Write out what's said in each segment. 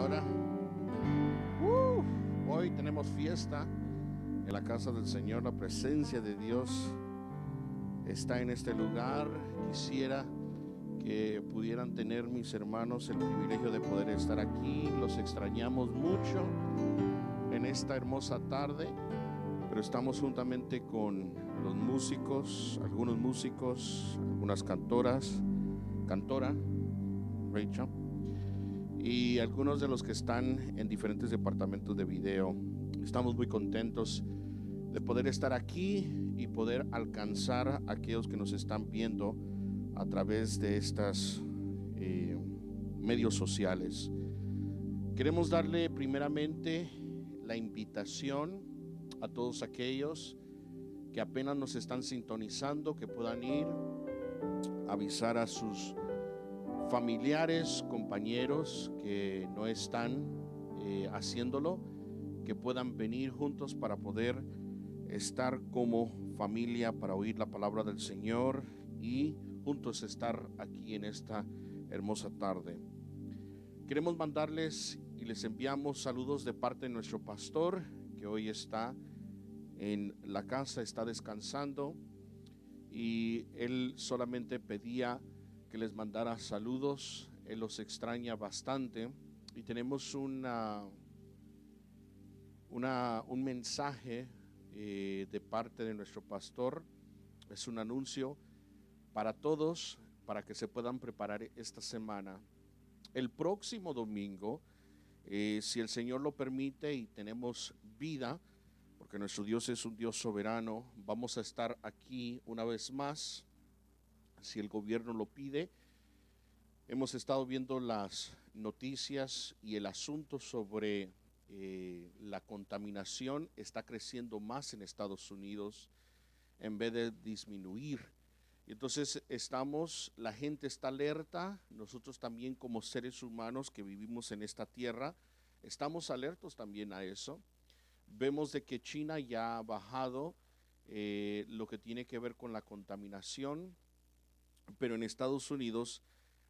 ahora. Hoy tenemos fiesta en la casa del Señor. La presencia de Dios está en este lugar. Quisiera que pudieran tener mis hermanos el privilegio de poder estar aquí. Los extrañamos mucho en esta hermosa tarde, pero estamos juntamente con los músicos, algunas cantora, Rachel, y algunos de los que están en diferentes departamentos de video. Estamos muy contentos de poder estar aquí y poder alcanzar a aquellos que nos están viendo a través de estas medios sociales. Queremos darle primeramente la invitación a todos aquellos que apenas nos están sintonizando, que puedan ir a avisar a sus familiares, compañeros que no están haciéndolo, que puedan venir juntos para poder estar como familia para oír la palabra del Señor y juntos estar aquí en esta hermosa tarde. Queremos mandarles y les enviamos saludos de parte de nuestro pastor, que hoy está en la casa, está descansando, y él solamente pedía que les mandara saludos. Él los extraña bastante y tenemos un mensaje de parte de nuestro pastor. Es un anuncio para todos, para que se puedan preparar esta semana. El próximo domingo, si el Señor lo permite y tenemos vida, porque nuestro Dios es un Dios soberano, vamos a estar aquí una vez más, si el gobierno lo pide. Hemos estado viendo las noticias y el asunto sobre la contaminación está creciendo más en Estados Unidos en vez de disminuir. Entonces la gente está alerta, nosotros también como seres humanos que vivimos en esta tierra, estamos alertos también a eso. Vemos de que China ya ha bajado lo que tiene que ver con la contaminación, pero en Estados Unidos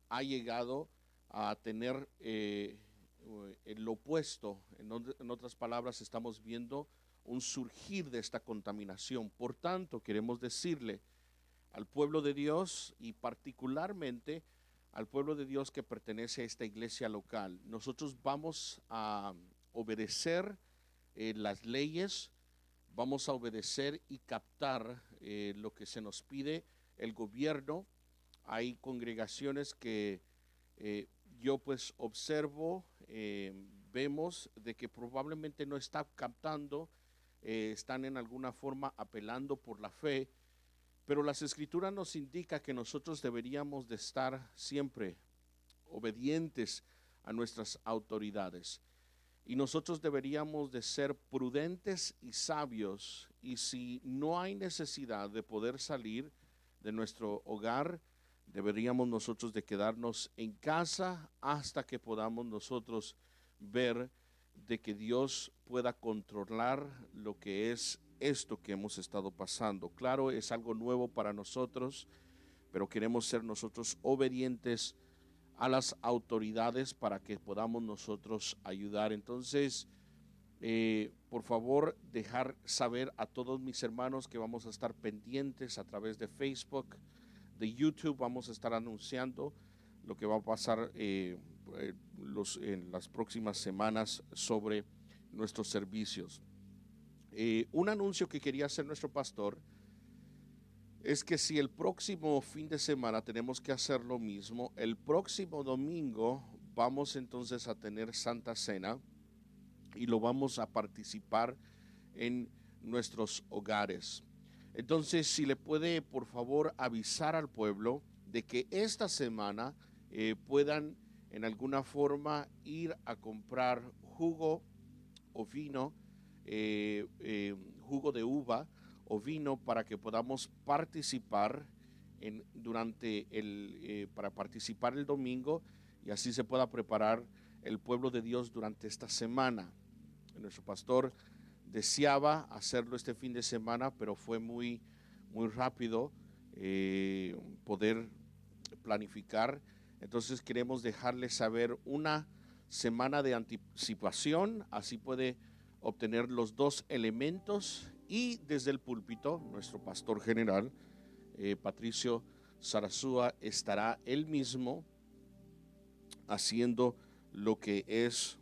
ha llegado a tener el opuesto. En otras palabras, estamos viendo un surgir de esta contaminación. Por tanto, queremos decirle al pueblo de Dios, y particularmente al pueblo de Dios que pertenece a esta iglesia local, nosotros vamos a obedecer las leyes, vamos a obedecer y captar lo que se nos pide el gobierno. Hay congregaciones que yo pues observo, vemos de que probablemente no está captando, están en alguna forma apelando por la fe, pero las escrituras nos indican que nosotros deberíamos de estar siempre obedientes a nuestras autoridades. Y nosotros deberíamos de ser prudentes y sabios, y si no hay necesidad de poder salir de nuestro hogar, deberíamos nosotros de quedarnos en casa hasta que podamos nosotros ver de que Dios pueda controlar lo que es esto que hemos estado pasando. Claro, es algo nuevo para nosotros, pero queremos ser nosotros obedientes a las autoridades para que podamos nosotros ayudar. Entonces, por favor, dejar saber a todos mis hermanos que vamos a estar pendientes a través de Facebook, de YouTube. Vamos a estar anunciando lo que va a pasar en las próximas semanas sobre nuestros servicios. Un anuncio que quería hacer nuestro pastor es que si el próximo fin de semana tenemos que hacer lo mismo, el próximo domingo vamos entonces a tener Santa Cena y lo vamos a participar en nuestros hogares. Entonces, si le puede por favor avisar al pueblo de que esta semana puedan en alguna forma ir a comprar jugo o vino, jugo de uva o vino, para que podamos participar para participar el domingo, y así se pueda preparar el pueblo de Dios durante esta semana. Nuestro pastor deseaba hacerlo este fin de semana, pero fue muy rápido poder planificar. Entonces queremos dejarles saber una semana de anticipación, así puede obtener los dos elementos. Y desde el púlpito, nuestro pastor general, Patricio Sarazúa, estará él mismo haciendo lo que es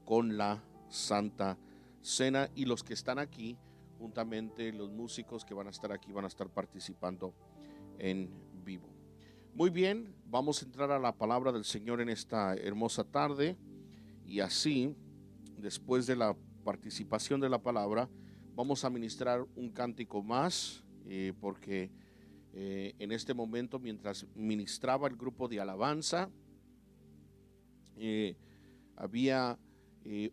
con la Santa Cena, y los que están aquí, juntamente los músicos que van a estar aquí, van a estar participando en vivo. Muy bien, vamos a entrar a la palabra del Señor en esta hermosa tarde, y así, después de la participación de la palabra, vamos a ministrar un cántico más, porque en este momento, mientras ministraba el grupo de alabanza, había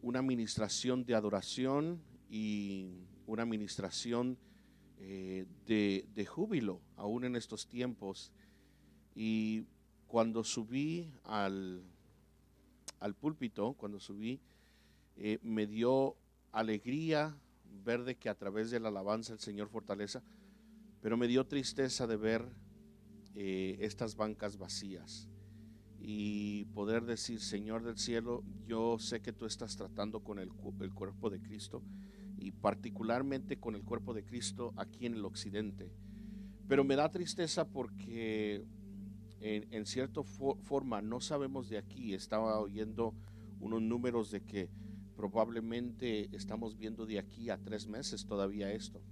una ministración de adoración y una administración de júbilo, aún en estos tiempos. Y cuando subí al púlpito, me dio alegría ver de que a través de la alabanza el Señor fortaleza, pero me dio tristeza de ver estas bancas vacías y poder decir: Señor del cielo, yo sé que tú estás tratando con el cuerpo de Cristo, y particularmente con el cuerpo de Cristo aquí en el occidente, pero me da tristeza porque en cierta forma no sabemos de aquí. Estaba oyendo unos números de que probablemente estamos viendo de aquí a 3 meses todavía esto.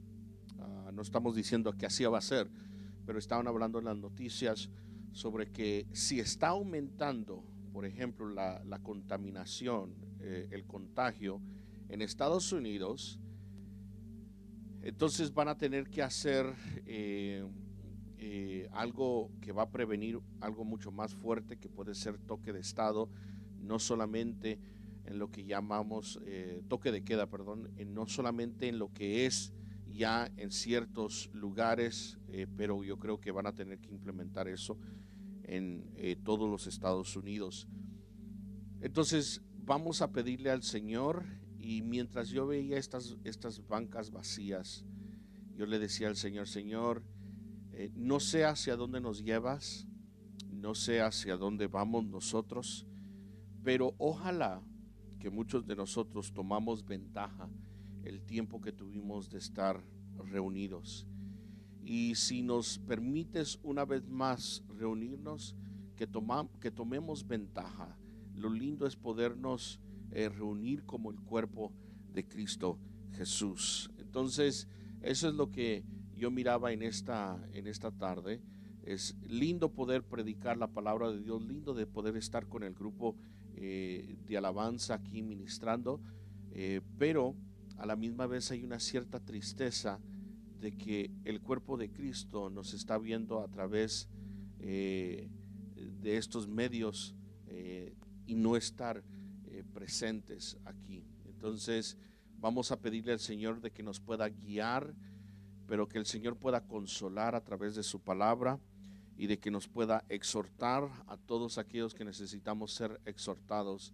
No estamos diciendo que así va a ser, pero estaban hablando en las noticias sobre que si está aumentando, por ejemplo, la contaminación, el contagio en Estados Unidos, entonces van a tener que hacer algo que va a prevenir algo mucho más fuerte, que puede ser toque de estado, no solamente en lo que llamamos toque de queda, no solamente en lo que es ya en ciertos lugares, pero yo creo que van a tener que implementar eso en todos los Estados Unidos. Entonces vamos a pedirle al Señor, y mientras yo veía estas bancas vacías, yo le decía al Señor: Señor, no sé hacia dónde nos llevas, no sé hacia dónde vamos nosotros, pero ojalá que muchos de nosotros tomamos ventaja el tiempo que tuvimos de estar reunidos. Y si nos permites una vez más reunirnos, que tomemos ventaja. Lo lindo es podernos reunir como el cuerpo de Cristo Jesús. Entonces, eso es lo que yo miraba en esta tarde. Es lindo poder predicar la palabra de Dios, lindo de poder estar con el grupo de alabanza aquí ministrando, pero a la misma vez hay una cierta tristeza de que el cuerpo de Cristo nos está viendo a través de estos medios y no estar presentes aquí. Entonces vamos a pedirle al Señor de que nos pueda guiar, pero que el Señor pueda consolar a través de su palabra, y de que nos pueda exhortar a todos aquellos que necesitamos ser exhortados.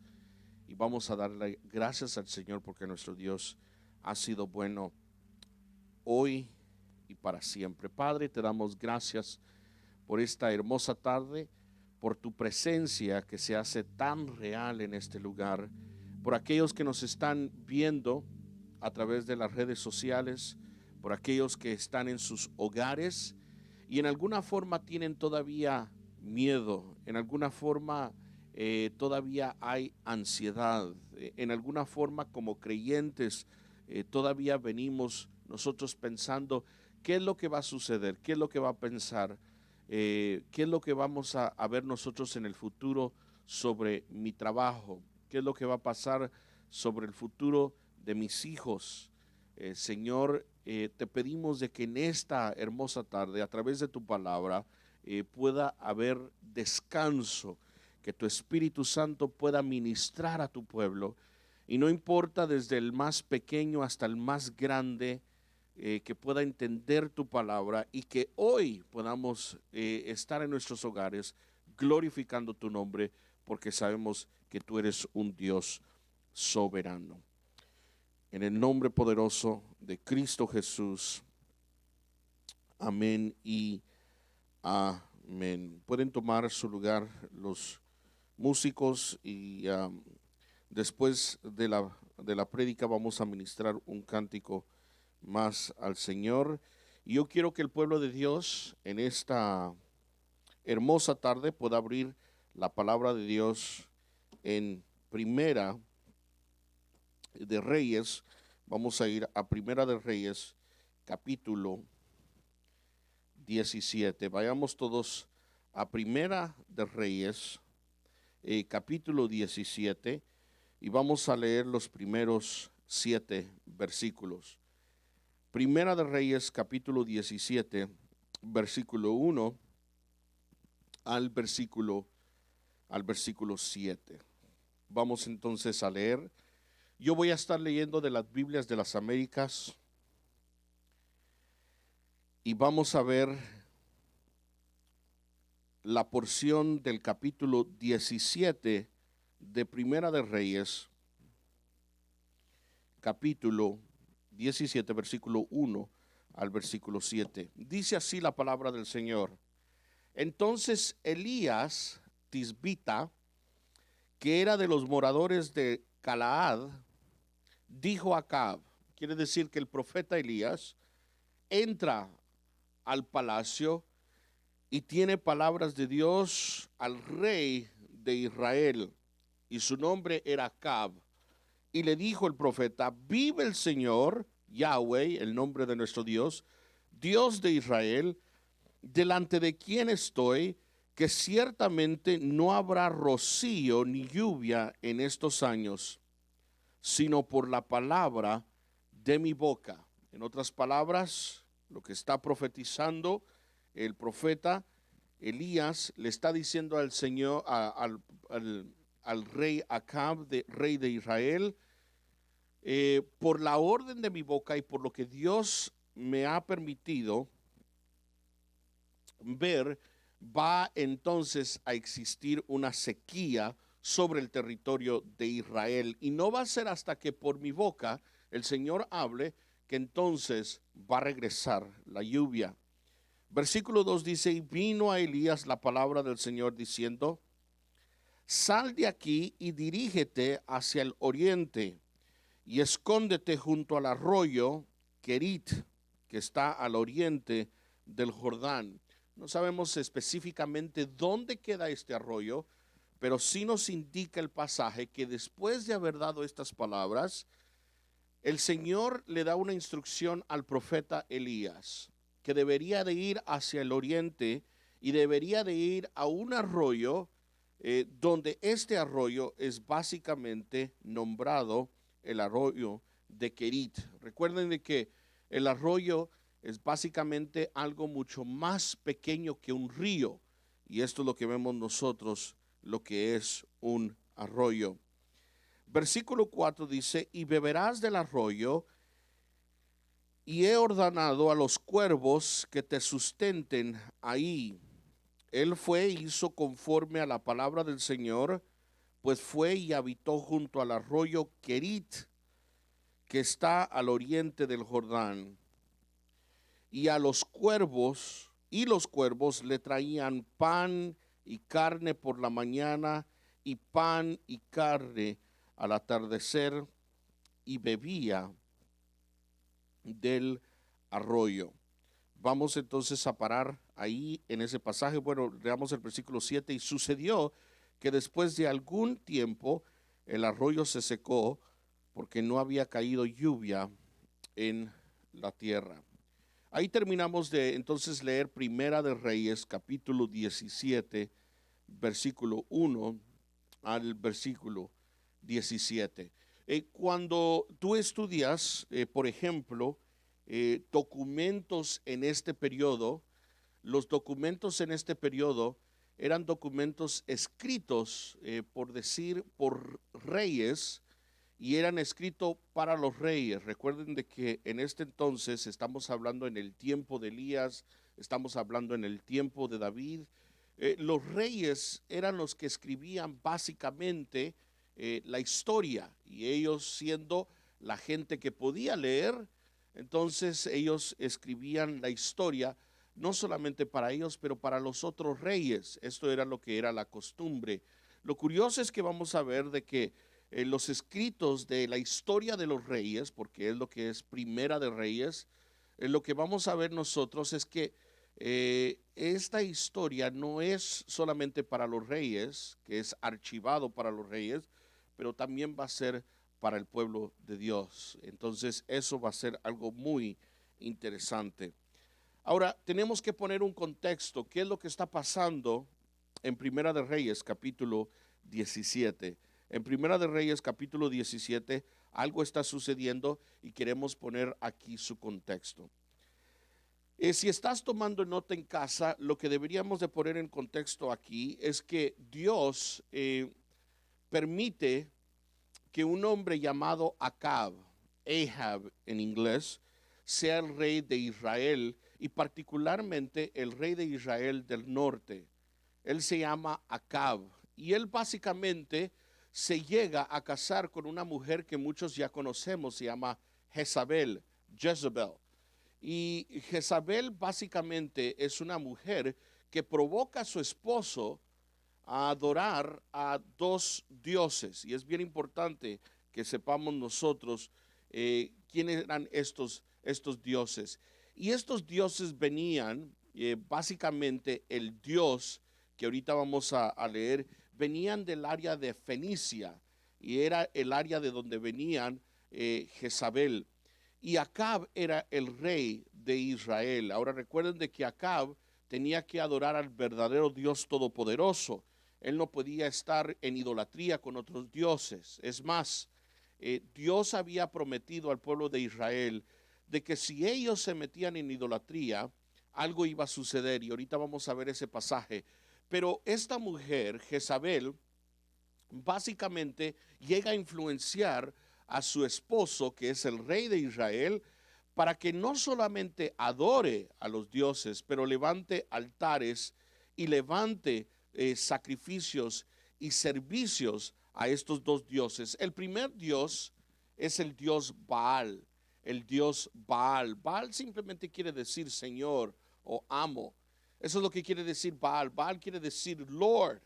Y vamos a darle gracias al Señor, porque nuestro Dios ha sido bueno hoy y para siempre. Padre, te damos gracias por esta hermosa tarde, por tu presencia que se hace tan real en este lugar, por aquellos que nos están viendo a través de las redes sociales, por aquellos que están en sus hogares y en alguna forma tienen todavía miedo, en alguna forma todavía hay ansiedad, en alguna forma como creyentes todavía venimos nosotros pensando qué es lo que va a suceder, qué es lo que va a pensar, qué es lo que vamos a ver nosotros en el futuro sobre mi trabajo, qué es lo que va a pasar sobre el futuro de mis hijos. Señor, te pedimos de que en esta hermosa tarde, a través de tu palabra, pueda haber descanso, que tu Espíritu Santo pueda ministrar a tu pueblo, y no importa desde el más pequeño hasta el más grande, que pueda entender tu palabra, y que hoy podamos estar en nuestros hogares glorificando tu nombre, porque sabemos que tú eres un Dios soberano. En el nombre poderoso de Cristo Jesús. Amén y amén. Pueden tomar su lugar los músicos y después de la prédica vamos a ministrar un cántico más al Señor. Y yo quiero que el pueblo de Dios en esta hermosa tarde pueda abrir la palabra de Dios en Primera de Reyes. Vamos a ir a Primera de Reyes, capítulo 17. Vayamos todos a Primera de Reyes, capítulo 17, y vamos a leer los primeros 7 versículos. Primera de Reyes, capítulo 17, versículo 1 al versículo 7. Vamos entonces a leer. Yo voy a estar leyendo de las Biblias de las Américas y vamos a ver la porción del capítulo 17 de Primera de Reyes, capítulo 17, versículo 1 al versículo 7. Dice así la palabra del Señor. Entonces Elías Tisbita, que era de los moradores de Galaad, dijo a Acab, quiere decir que el profeta Elías entra al palacio y tiene palabras de Dios al rey de Israel, y su nombre era Acab. Y le dijo el profeta, vive el Señor, Yahweh, el nombre de nuestro Dios, Dios de Israel, delante de quien estoy, que ciertamente no habrá rocío ni lluvia en estos años, sino por la palabra de mi boca. En otras palabras, lo que está profetizando el profeta Elías le está diciendo al Señor, al rey Acab, rey de Israel, por la orden de mi boca y por lo que Dios me ha permitido ver, va entonces a existir una sequía sobre el territorio de Israel. Y no va a ser hasta que por mi boca el Señor hable que entonces va a regresar la lluvia. Versículo 2 dice, y vino a Elías la palabra del Señor diciendo, sal de aquí y dirígete hacia el oriente y escóndete junto al arroyo Kerit, que está al oriente del Jordán. No sabemos específicamente dónde queda este arroyo, pero sí nos indica el pasaje que después de haber dado estas palabras, el Señor le da una instrucción al profeta Elías, que debería de ir hacia el oriente y debería de ir a un arroyo donde este arroyo es básicamente nombrado el arroyo de Kerit. Recuerden de que el arroyo es básicamente algo mucho más pequeño que un río, y esto es lo que vemos nosotros, lo que es un arroyo. Versículo 4 dice, y beberás del arroyo, y he ordenado a los cuervos que te sustenten ahí. Él fue e hizo conforme a la palabra del Señor, pues fue y habitó junto al arroyo Kerit, que está al oriente del Jordán. Y a los cuervos, le traían pan y carne por la mañana, y pan y carne al atardecer, y bebía del arroyo. Vamos entonces a parar ahí en ese pasaje. Bueno, leamos el versículo 7. Y sucedió que después de algún tiempo el arroyo se secó porque no había caído lluvia en la tierra. Ahí terminamos de entonces leer Primera de Reyes, capítulo 17, versículo 1 al versículo 17. Cuando tú estudias, por ejemplo, documentos en este periodo, los documentos en este periodo eran documentos escritos, por decir, por reyes, y eran escritos para los reyes. Recuerden de que en este entonces estamos hablando en el tiempo de Elías, estamos hablando en el tiempo de David. Los reyes eran los que escribían básicamente la historia, y ellos siendo la gente que podía leer, entonces ellos escribían la historia, no solamente para ellos, pero para los otros reyes. Esto era lo que era la costumbre. Lo curioso es que vamos a ver de que los escritos de la historia de los reyes, porque es lo que es Primera de Reyes, lo que vamos a ver nosotros es que esta historia no es solamente para los reyes, que es archivado para los reyes, pero también va a ser para el pueblo de Dios. Entonces eso va a ser algo muy interesante. Ahora, tenemos que poner un contexto. ¿Qué es lo que está pasando en Primera de Reyes, capítulo 17? En Primera de Reyes, capítulo 17, algo está sucediendo y queremos poner aquí su contexto. Si estás tomando nota en casa, lo que deberíamos de poner en contexto aquí es que Dios permite que un hombre llamado Ahab en inglés, sea el rey de Israel y particularmente el rey de Israel del norte. Él se llama Acab y él básicamente se llega a casar con una mujer que muchos ya conocemos, se llama Jezabel. Y Jezabel básicamente es una mujer que provoca a su esposo a adorar a dos dioses. Y es bien importante que sepamos nosotros quiénes eran estos dioses. Y estos dioses venían, básicamente el dios que ahorita vamos a leer, venían del área de Fenicia y era el área de donde venían Jezabel. Y Acab era el rey de Israel. Ahora recuerden de que Acab tenía que adorar al verdadero Dios todopoderoso. Él no podía estar en idolatría con otros dioses. Es más, Dios había prometido al pueblo de Israel de que si ellos se metían en idolatría, algo iba a suceder. Y ahorita vamos a ver ese pasaje. Pero esta mujer, Jezabel, básicamente llega a influenciar a su esposo, que es el rey de Israel, para que no solamente adore a los dioses, pero levante altares y levante sacrificios y servicios a estos dos dioses. El primer dios es el dios Baal, el dios Baal. Baal simplemente quiere decir Señor o amo. Eso es lo que quiere decir Baal. Baal quiere decir Lord.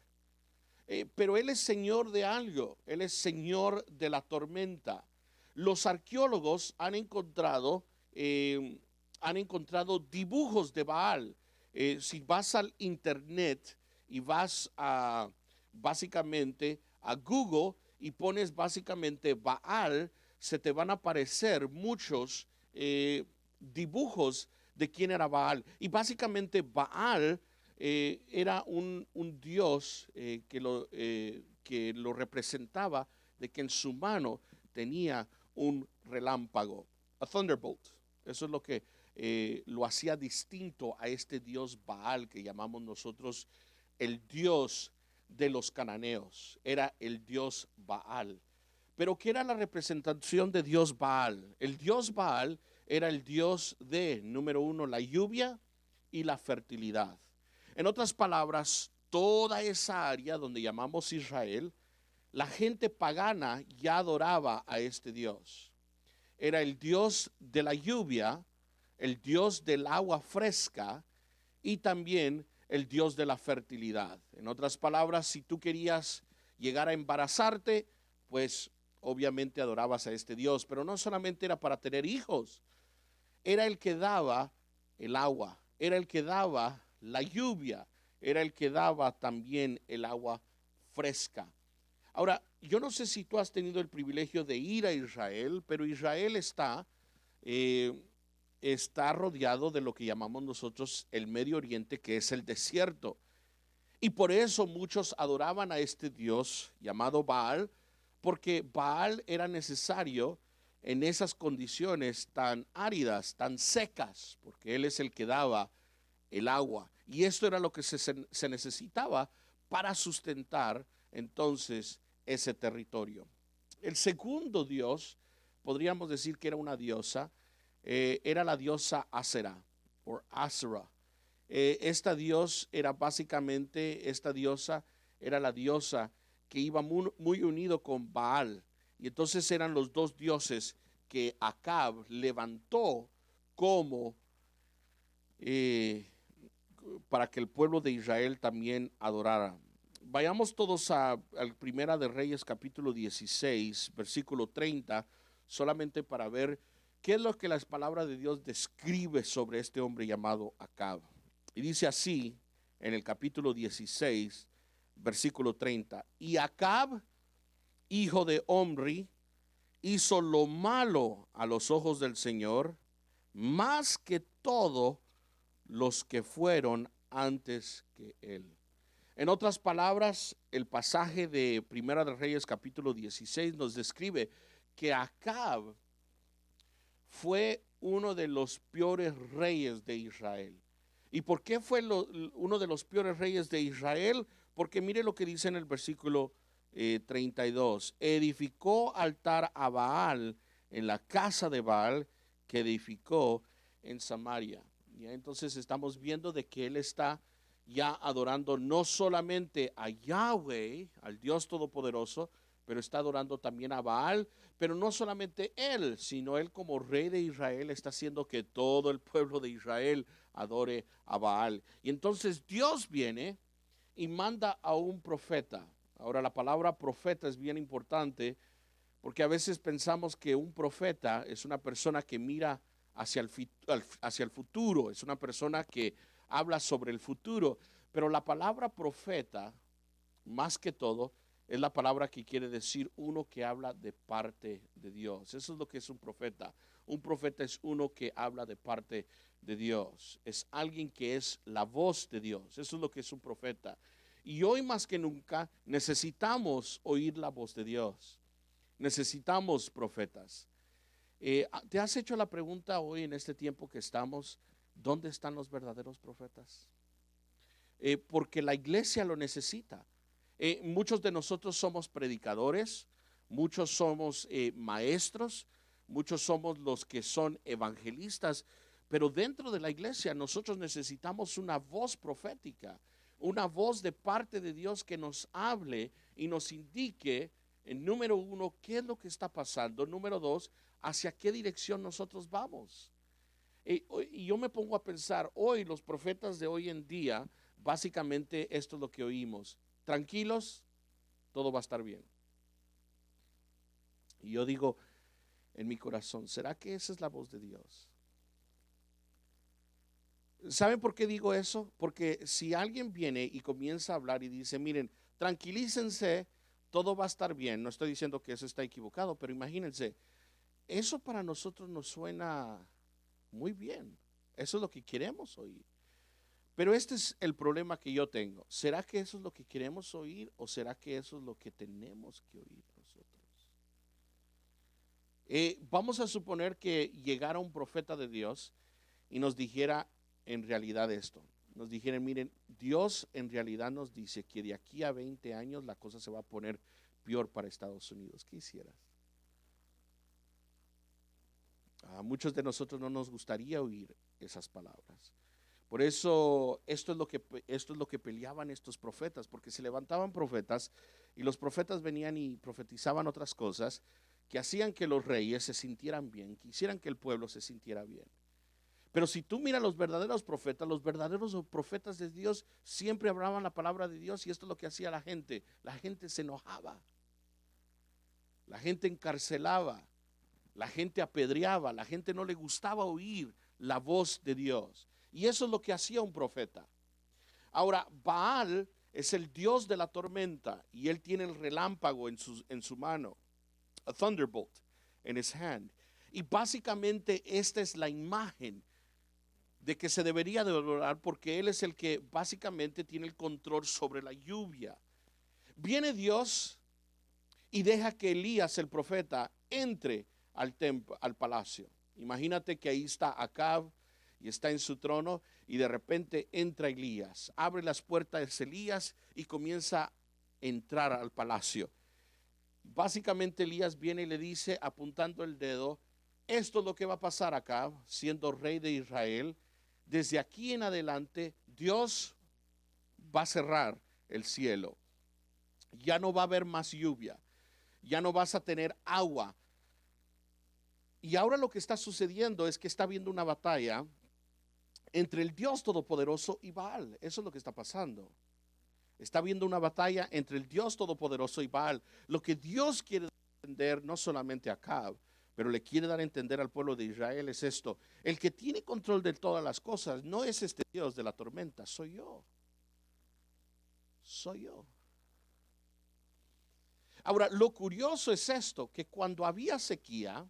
Pero él es señor de algo, él es señor de la tormenta. Los arqueólogos han encontrado dibujos de Baal. Si vas al internet y vas básicamente a Google y pones básicamente Baal, se te van a aparecer muchos dibujos de quién era Baal. Y básicamente Baal era un dios que lo representaba, de que en su mano tenía un relámpago, a thunderbolt. Eso es lo que lo hacía distinto a este dios Baal que llamamos nosotros el dios de los cananeos. Era el dios Baal. Pero ¿qué era la representación de dios Baal? El dios Baal era el dios de, número uno, la lluvia y la fertilidad. En otras palabras, toda esa área donde llamamos Israel, la gente pagana ya adoraba a este Dios. Era el Dios de la lluvia, el Dios del agua fresca y también el Dios de la fertilidad. En otras palabras, si tú querías llegar a embarazarte, pues obviamente adorabas a este Dios, pero no solamente era para tener hijos, era el que daba el agua, era el que daba la lluvia, era el que daba también el agua fresca. Ahora, yo no sé si tú has tenido el privilegio de ir a Israel, pero Israel está rodeado de lo que llamamos nosotros el Medio Oriente, que es el desierto. Y por eso muchos adoraban a este Dios llamado Baal, porque Baal era necesario en esas condiciones tan áridas, tan secas, porque él es el que daba el agua. Y esto era lo que se necesitaba para sustentar entonces ese territorio. El segundo dios, podríamos decir que era una diosa, era la diosa Asera o Asera. Esta diosa era la diosa que iba muy unido con Baal. Y entonces eran los dos dioses que Acab levantó como para que el pueblo de Israel también adorara. Vayamos todos al Primera de Reyes capítulo 16, versículo 30, solamente para ver qué es lo que la palabra de Dios describe sobre este hombre llamado Acab. Y dice así en el capítulo 16, versículo 30, y Acab, hijo de Omri, hizo lo malo a los ojos del Señor, más que todos los que fueron antes que él. En otras palabras, el pasaje de Primera de Reyes capítulo 16 nos describe que Acab fue uno de los peores reyes de Israel. ¿Y por qué fue uno de los peores reyes de Israel? Porque mire lo que dice en el versículo 32. Edificó altar a Baal en la casa de Baal que edificó en Samaria. Y entonces estamos viendo de que él está ya adorando no solamente a Yahweh, al Dios Todopoderoso, pero está adorando también a Baal. Pero no solamente él, sino él como rey de Israel está haciendo que todo el pueblo de Israel adore a Baal. Y entonces Dios viene y manda a un profeta. Ahora la palabra profeta es bien importante porque a veces pensamos que un profeta es una persona que mira hacia el futuro, es una persona que habla sobre el futuro. Pero la palabra profeta, más que todo, es la palabra que quiere decir uno que habla de parte de Dios. Eso es lo que es un profeta. Un profeta es uno que habla de parte de Dios. Es alguien que es la voz de Dios. Eso es lo que es un profeta. Y hoy más que nunca necesitamos oír la voz de Dios. Necesitamos profetas. ¿Te has hecho la pregunta hoy en este tiempo que estamos, ¿dónde están los verdaderos profetas? Porque la iglesia lo necesita. Muchos de nosotros somos predicadores, muchos somos maestros, muchos somos los que son evangelistas, pero dentro de la iglesia nosotros necesitamos una voz profética, una voz de parte de Dios que nos hable y nos indique, en número uno, qué es lo que está pasando, número dos, hacia qué dirección nosotros vamos. Y yo me pongo a pensar, hoy los profetas de hoy en día, básicamente esto es lo que oímos. Tranquilos, todo va a estar bien. Y yo digo en mi corazón, ¿será que esa es la voz de Dios? ¿Saben por qué digo eso? Porque si alguien viene y comienza a hablar y dice, miren, tranquilícense, todo va a estar bien. No estoy diciendo que eso está equivocado, pero imagínense, eso para nosotros nos suena muy bien. Eso es lo que queremos oír. Pero este es el problema que yo tengo. ¿Será que eso es lo que queremos oír o será que eso es lo que tenemos que oír nosotros? Vamos a suponer que llegara un profeta de Dios y nos dijera en realidad esto. Nos dijera, miren, Dios en realidad nos dice que de aquí a 20 años la cosa se va a poner peor para Estados Unidos. ¿Qué hicieras? A muchos de nosotros no nos gustaría oír esas palabras. Por eso esto es lo que peleaban estos profetas, porque se levantaban profetas y los profetas venían y profetizaban otras cosas que hacían que los reyes se sintieran bien, que hicieran que el pueblo se sintiera bien. Pero si tú miras los verdaderos profetas de Dios siempre hablaban la palabra de Dios y esto es lo que hacía la gente. La gente se enojaba, la gente encarcelaba, la gente apedreaba, la gente no le gustaba oír la voz de Dios. Y eso es lo que hacía un profeta. Ahora, Baal es el dios de la tormenta y él tiene el relámpago en su mano, a thunderbolt in his hand. Y básicamente esta es la imagen de que se debería de adorar porque él es el que básicamente tiene el control sobre la lluvia. Viene Dios y deja que Elías, el profeta, entre al palacio. Imagínate que ahí está Acab y está en su trono y de repente entra Elías, abre las puertas de Elías y comienza a entrar al palacio. Básicamente Elías viene y le dice, apuntando el dedo, esto es lo que va a pasar acá, siendo rey de Israel. Desde aquí en adelante Dios va a cerrar el cielo. Ya no va a haber más lluvia, ya no vas a tener agua. Y ahora lo que está sucediendo es que está habiendo una batalla entre el Dios Todopoderoso y Baal. Eso es lo que está pasando. Está habiendo una batalla entre el Dios Todopoderoso y Baal. Lo que Dios quiere entender, no solamente a Acab, pero le quiere dar a entender al pueblo de Israel es esto: el que tiene control de todas las cosas no es este Dios de la tormenta, soy yo. Soy yo. Ahora, lo curioso es esto, que cuando había sequía,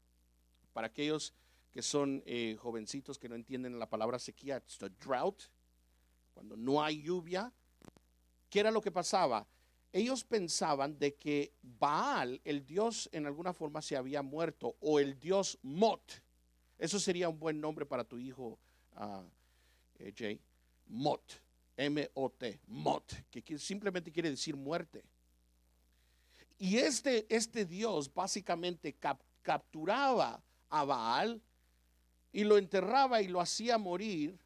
para aquellos que son jovencitos que no entienden la palabra sequía, it's the drought, cuando no hay lluvia, ¿qué era lo que pasaba? Ellos pensaban de que Baal, el dios, en alguna forma se había muerto, o el dios Mot. Eso sería un buen nombre para tu hijo, Jay. Mot, M-O-T, Mot, que simplemente quiere decir muerte. Y este dios básicamente capturaba a Baal y lo enterraba y lo hacía morir.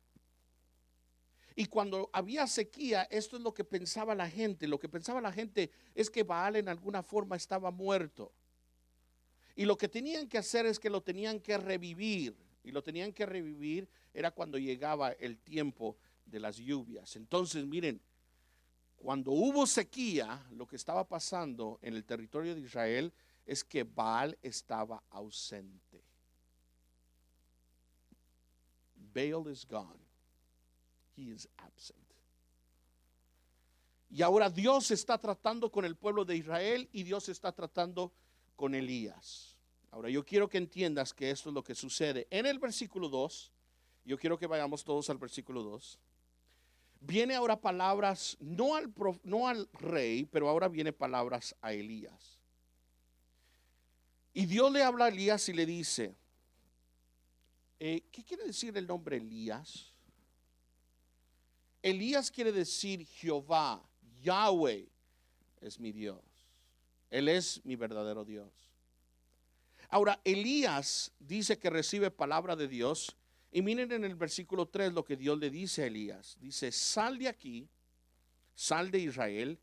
Y cuando había sequía, esto es lo que pensaba la gente. Lo que pensaba la gente es que Baal en alguna forma estaba muerto. Y lo que tenían que hacer es que lo tenían que revivir. Y lo tenían que revivir era cuando llegaba el tiempo de las lluvias. Entonces, miren, cuando hubo sequía, lo que estaba pasando en el territorio de Israel es que Baal estaba ausente. Baal is gone. He is absent. Y ahora Dios está tratando con el pueblo de Israel y Dios está tratando con Elías. Ahora yo quiero que entiendas que esto es lo que sucede. En el versículo 2, yo quiero que vayamos todos al versículo 2. Viene ahora palabras, no al rey, pero ahora viene palabras a Elías. Y Dios le habla a Elías y le dice, ¿qué quiere decir el nombre Elías? Elías quiere decir Jehová, Yahweh es mi Dios. Él es mi verdadero Dios. Ahora, Elías dice que recibe palabra de Dios. Y miren en el versículo 3 lo que Dios le dice a Elías. Dice, sal de aquí, sal de Israel,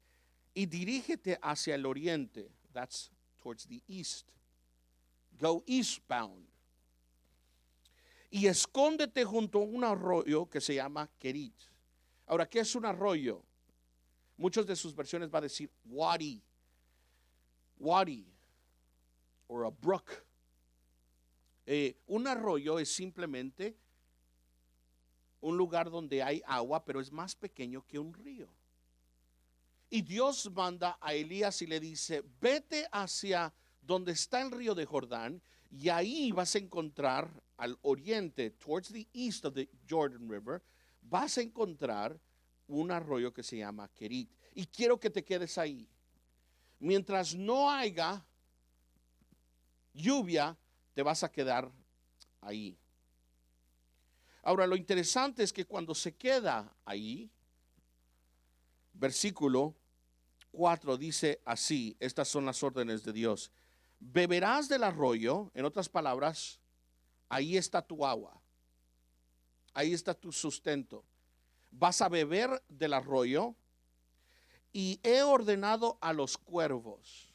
y dirígete hacia el oriente. That's towards the east. Go eastbound. Y escóndete junto a un arroyo que se llama Kerit. Ahora, ¿qué es un arroyo? Muchas de sus versiones va a decir wadi. Wadi. O a brook. Un arroyo es simplemente un lugar donde hay agua, pero es más pequeño que un río. Y Dios manda a Elías y le dice, vete hacia donde está el río de Jordán, y ahí vas a encontrar al oriente, towards the east of the Jordan River, vas a encontrar un arroyo que se llama Kerit. Y quiero que te quedes ahí. Mientras no haya lluvia, te vas a quedar ahí. Ahora, lo interesante es que cuando se queda ahí, versículo 4 dice así, estas son las órdenes de Dios. Beberás del arroyo, en otras palabras, ahí está tu agua, ahí está tu sustento. Vas a beber del arroyo y he ordenado a los cuervos.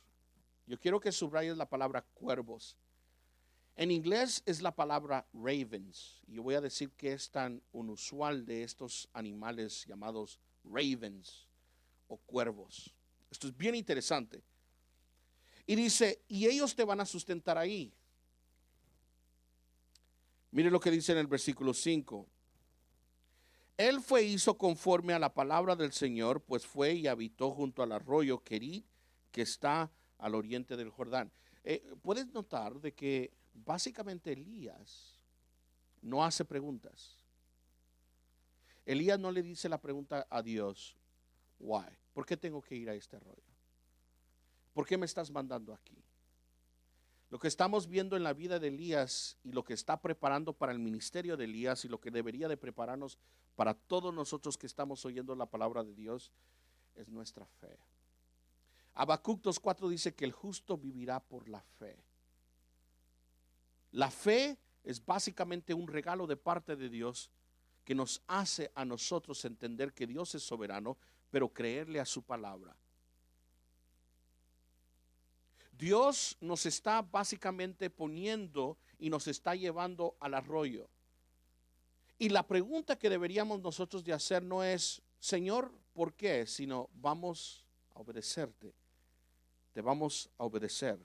Yo quiero que subrayes la palabra cuervos. En inglés es la palabra ravens. Y yo voy a decir que es tan inusual de estos animales llamados ravens o cuervos. Esto es bien interesante. Y dice, y ellos te van a sustentar ahí. Mire lo que dice en el versículo 5. Él fue hizo conforme a la palabra del Señor, pues fue y habitó junto al arroyo Kerit, que está al oriente del Jordán. Puedes notar de que básicamente Elías no hace preguntas. Elías no le dice la pregunta a Dios, why? ¿Por qué tengo que ir a este arroyo? ¿Por qué me estás mandando aquí? Lo que estamos viendo en la vida de Elías y lo que está preparando para el ministerio de Elías y lo que debería de prepararnos para todos nosotros que estamos oyendo la palabra de Dios es nuestra fe. Habacuc 2:4 dice que el justo vivirá por la fe. La fe es básicamente un regalo de parte de Dios que nos hace a nosotros entender que Dios es soberano, pero creerle a su palabra. Dios nos está básicamente poniendo y nos está llevando al arroyo. Y la pregunta que deberíamos nosotros de hacer no es, Señor, por qué, sino vamos a obedecerte. Te vamos a obedecer.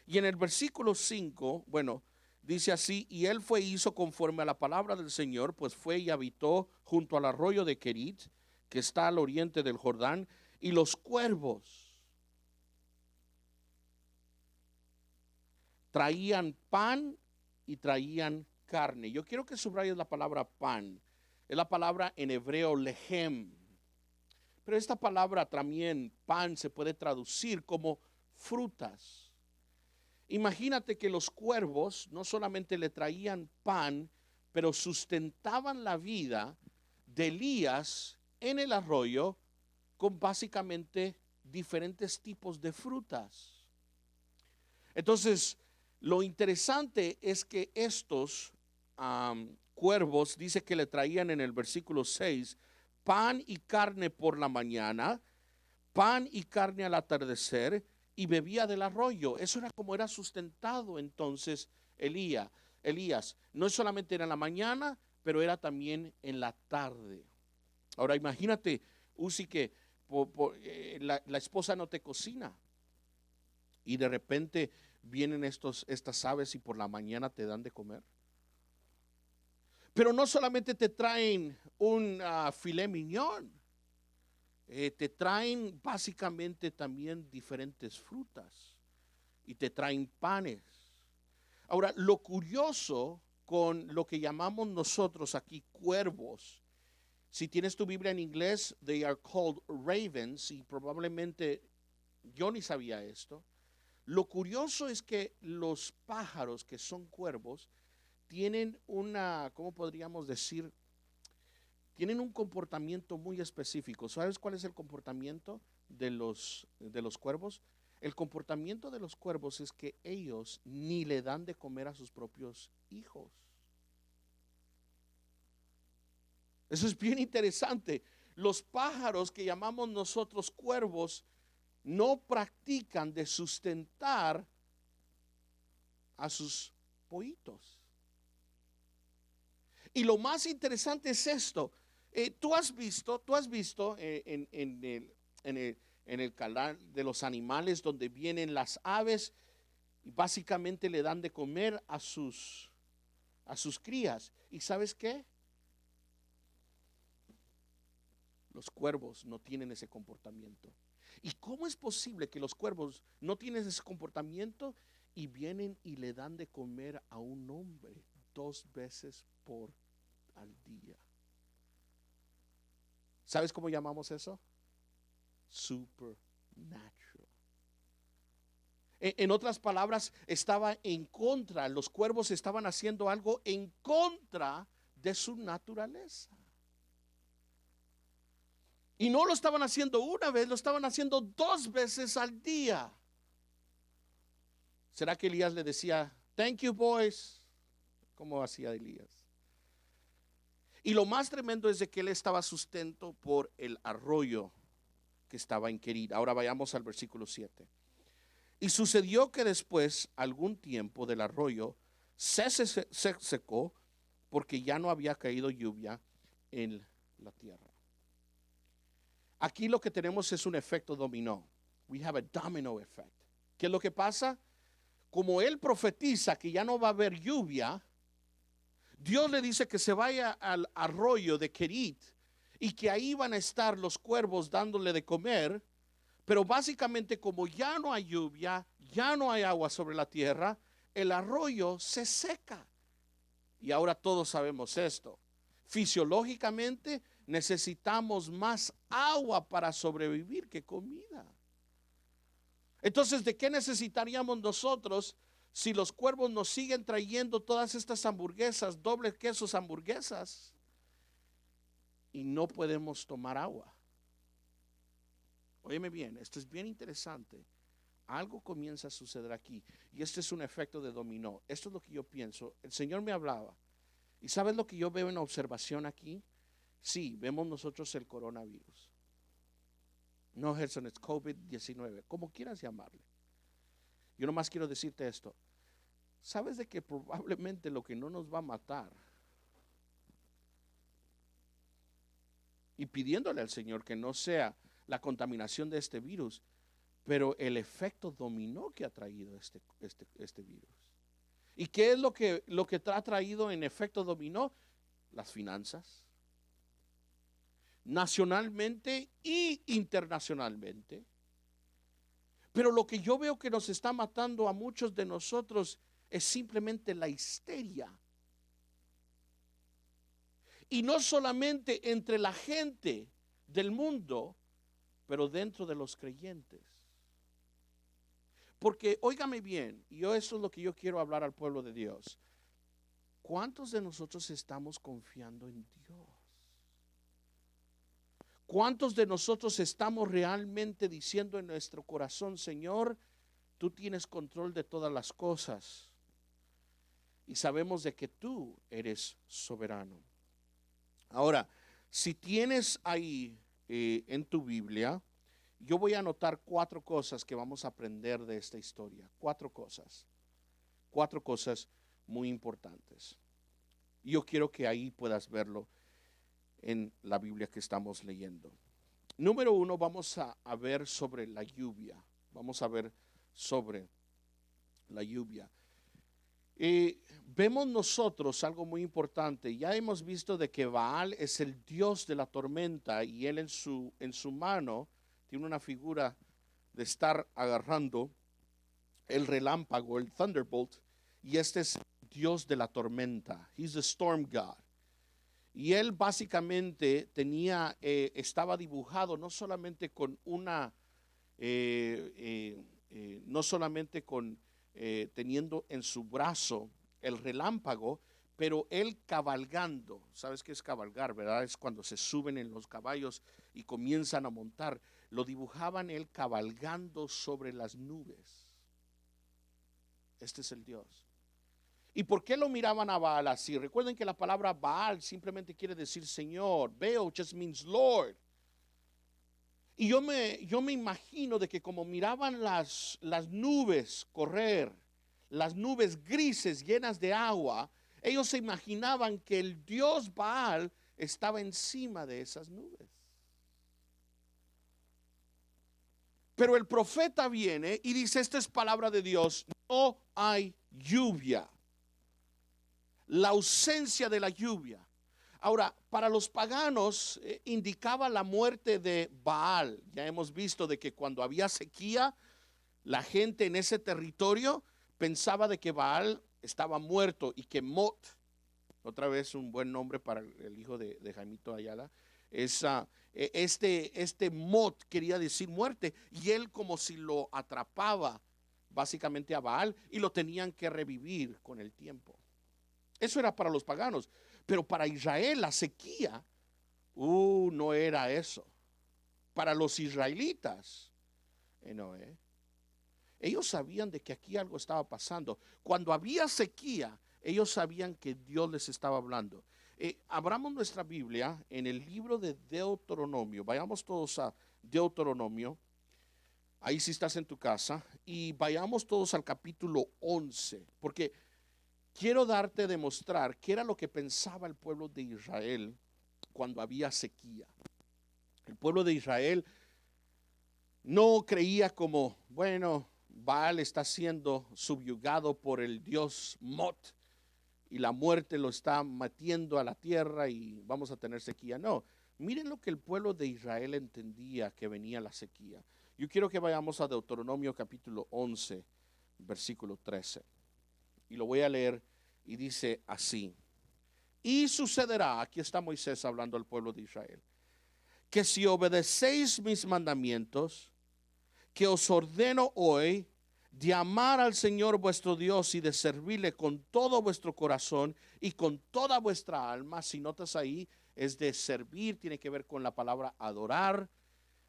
Y en el versículo 5, bueno, dice así: y él fue y hizo conforme a la palabra del Señor, pues fue y habitó junto al arroyo de Querit, que está al oriente del Jordán, y los cuervos traían pan y traían carne. Yo quiero que subrayes la palabra pan. Es la palabra en hebreo lehem. Pero esta palabra también, pan, se puede traducir como frutas. Imagínate que los cuervos no solamente le traían pan, pero sustentaban la vida de Elías en el arroyo con básicamente diferentes tipos de frutas. Entonces, lo interesante es que estos cuervos, dice que le traían en el versículo 6, pan y carne por la mañana, pan y carne al atardecer, y bebía del arroyo. Eso era como era sustentado entonces Elías. No solamente era en la mañana, pero era también en la tarde. Ahora imagínate, Uzi, que la esposa no te cocina y de repente vienen estas aves y por la mañana te dan de comer. Pero no solamente te traen un filet mignon, te traen básicamente también diferentes frutas y te traen panes. Ahora, lo curioso con lo que llamamos nosotros aquí cuervos, si tienes tu Biblia en inglés, they are called ravens, y probablemente yo ni sabía esto. Lo curioso es que los pájaros que son cuervos tienen ¿cómo podríamos decir? Tienen un comportamiento muy específico. ¿Sabes cuál es el comportamiento de los cuervos? El comportamiento de los cuervos es que ellos ni le dan de comer a sus propios hijos. Eso es bien interesante. Los pájaros que llamamos nosotros cuervos no practican de sustentar a sus pollitos. Y lo más interesante es esto. Tú has visto en el canal de los animales donde vienen las aves y básicamente le dan de comer a sus crías. ¿Y sabes qué? Los cuervos no tienen ese comportamiento. ¿Y cómo es posible que los cuervos no tienen ese comportamiento y vienen y le dan de comer a un hombre 2 veces al día? ¿Sabes cómo llamamos eso? Supernatural. En otras palabras, estaba en contra, los cuervos estaban haciendo algo en contra de su naturaleza. Y no lo estaban haciendo una vez, lo estaban haciendo 2 veces al día. ¿Será que Elías le decía, thank you boys? ¿Cómo hacía Elías? Y lo más tremendo es de que él estaba sustento por el arroyo que estaba en Querit. Ahora vayamos al versículo 7. Y sucedió que después, algún tiempo, del arroyo se secó, porque ya no había caído lluvia en la tierra. Aquí lo que tenemos es un efecto dominó. We have a domino effect. ¿Qué es lo que pasa? Como él profetiza que ya no va a haber lluvia, Dios le dice que se vaya al arroyo de Querit y que ahí van a estar los cuervos dándole de comer. Pero básicamente, como ya no hay lluvia, ya no hay agua sobre la tierra, el arroyo se seca. Y ahora todos sabemos esto. Fisiológicamente necesitamos más agua para sobrevivir que comida. Entonces, ¿de qué necesitaríamos nosotros si los cuervos nos siguen trayendo todas estas hamburguesas, doble quesos hamburguesas, y no podemos tomar agua? Óyeme bien, esto es bien interesante. Algo comienza a suceder aquí, y este es un efecto de dominó. Esto es lo que yo pienso. El Señor me hablaba, y ¿sabes lo que yo veo en observación aquí? Sí, vemos nosotros el coronavirus. No, Gerson, es COVID-19, como quieras llamarle. Yo nomás quiero decirte esto. ¿Sabes de que probablemente lo que no nos va a matar y pidiéndole al Señor que no sea la contaminación de este virus, pero el efecto dominó que ha traído este virus. ¿Y qué es lo que ha traído en efecto dominó? Las finanzas, nacionalmente e internacionalmente. Pero lo que yo veo que nos está matando a muchos de nosotros es simplemente la histeria. Y no solamente entre la gente del mundo, pero dentro de los creyentes. Porque, óigame bien, y eso es lo que yo quiero hablar al pueblo de Dios. ¿Cuántos de nosotros estamos confiando en Dios? ¿Cuántos de nosotros estamos realmente diciendo en nuestro corazón, Señor, tú tienes control de todas las cosas? Y sabemos de que tú eres soberano. Ahora, si tienes ahí en tu Biblia, yo voy a anotar 4 cosas que vamos a aprender de esta historia. 4 cosas. 4 cosas muy importantes. Yo quiero que ahí puedas verlo en la Biblia que estamos leyendo. Número 1, vamos a ver sobre la lluvia. Vamos a ver sobre la lluvia. Vemos nosotros algo muy importante. Ya hemos visto de que Baal es el dios de la tormenta y él en su mano tiene una figura de estar agarrando el relámpago, el thunderbolt, y este es el dios de la tormenta. He's the storm god. Y él básicamente estaba dibujado no solamente con no solamente con teniendo en su brazo el relámpago, pero él cabalgando. ¿Sabes qué es cabalgar, verdad? Es cuando se suben en los caballos y comienzan a montar. Lo dibujaban él cabalgando sobre las nubes. Este es el Dios. ¿Y por qué lo miraban a Baal así? Recuerden que la palabra Baal simplemente quiere decir Señor. Baal just means Lord. Y yo me imagino de que como miraban las nubes correr, las nubes grises llenas de agua, ellos se imaginaban que el Dios Baal estaba encima de esas nubes. Pero el profeta viene y dice, esta es palabra de Dios, no hay lluvia. La ausencia de la lluvia. Ahora, para los paganos indicaba la muerte de Baal. Ya hemos visto de que cuando había sequía, la gente en ese territorio pensaba de que Baal estaba muerto y que Mot, otra vez un buen nombre para el hijo de Jaimito Ayala, este Mot quería decir muerte y él como si lo atrapaba básicamente a Baal y lo tenían que revivir con el tiempo. Eso era para los paganos, pero para Israel la sequía, no era eso. Para los israelitas, ellos sabían de que aquí algo estaba pasando. Cuando había sequía, ellos sabían que Dios les estaba hablando. Abramos nuestra Biblia en el libro de Deuteronomio. Vayamos todos a Deuteronomio. Ahí si estás en tu casa. Y vayamos todos al capítulo 11. Porque quiero darte a demostrar qué era lo que pensaba el pueblo de Israel cuando había sequía. El pueblo de Israel no creía como, bueno, Baal está siendo subyugado por el dios Mot y la muerte lo está metiendo a la tierra y vamos a tener sequía. No, miren lo que el pueblo de Israel entendía que venía la sequía. Yo quiero que vayamos a Deuteronomio capítulo 11, versículo 13. Y lo voy a leer y dice así. Y sucederá, aquí está Moisés hablando al pueblo de Israel, que si obedecéis mis mandamientos, que os ordeno hoy, de amar al Señor vuestro Dios y de servirle con todo vuestro corazón y con toda vuestra alma. Si notas ahí, es de servir, tiene que ver con la palabra adorar.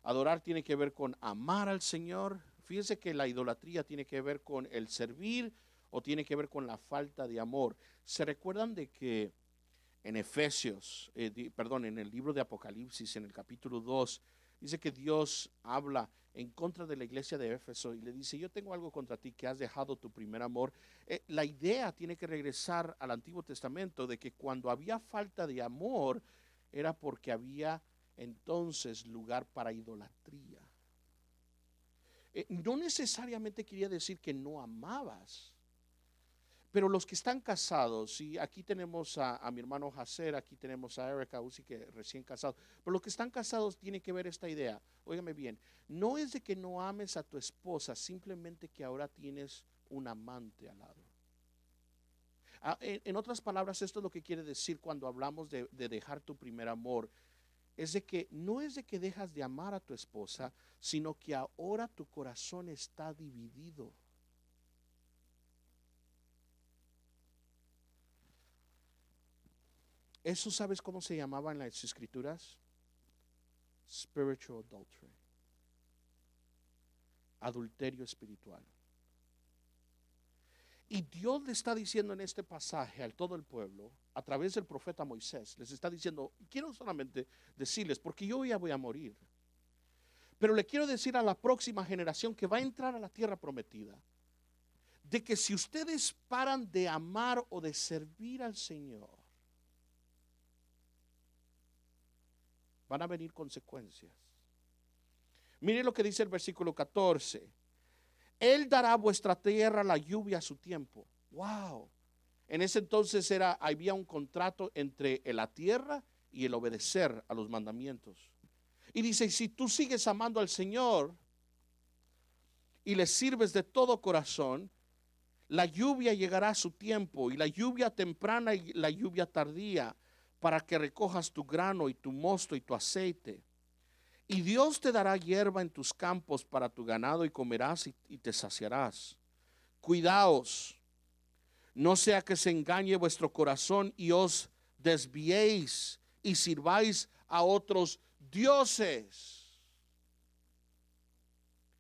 Adorar tiene que ver con amar al Señor. Fíjense que la idolatría tiene que ver con el servir o tiene que ver con la falta de amor. ¿Se recuerdan de que en Efesios, en el libro de Apocalipsis, en el capítulo 2, dice que Dios habla en contra de la iglesia de Éfeso y le dice, yo tengo algo contra ti, que has dejado tu primer amor? La idea tiene que regresar al Antiguo Testamento de que cuando había falta de amor era porque había entonces lugar para idolatría. No necesariamente quería decir que no amabas, pero los que están casados, y aquí tenemos a mi hermano Hacer, aquí tenemos a Erika Uzi, que recién casado, pero los que están casados tienen que ver esta idea. Óigame bien, no es de que no ames a tu esposa, simplemente que ahora tienes un amante al lado. En otras palabras, esto es lo que quiere decir cuando hablamos de dejar tu primer amor. Es de que no es de que dejas de amar a tu esposa, sino que ahora tu corazón está dividido. Eso, ¿sabes cómo se llamaba en las escrituras? Spiritual adultery. Adulterio espiritual. Y Dios le está diciendo en este pasaje a todo el pueblo, a través del profeta Moisés, les está diciendo, quiero solamente decirles, porque yo ya voy a morir, pero le quiero decir a la próxima generación que va a entrar a la tierra prometida, de que si ustedes paran de amar o de servir al Señor, van a venir consecuencias. Mire lo que dice el versículo 14. Él dará a vuestra tierra la lluvia a su tiempo. Wow. En ese entonces había un contrato entre la tierra y el obedecer a los mandamientos. Y dice, si tú sigues amando al Señor y le sirves de todo corazón, la lluvia llegará a su tiempo, y la lluvia temprana y la lluvia tardía, para que recojas tu grano y tu mosto y tu aceite. Y Dios te dará hierba en tus campos para tu ganado, y comerás y te saciarás. Cuidaos, no sea que se engañe vuestro corazón y os desviéis y sirváis a otros dioses.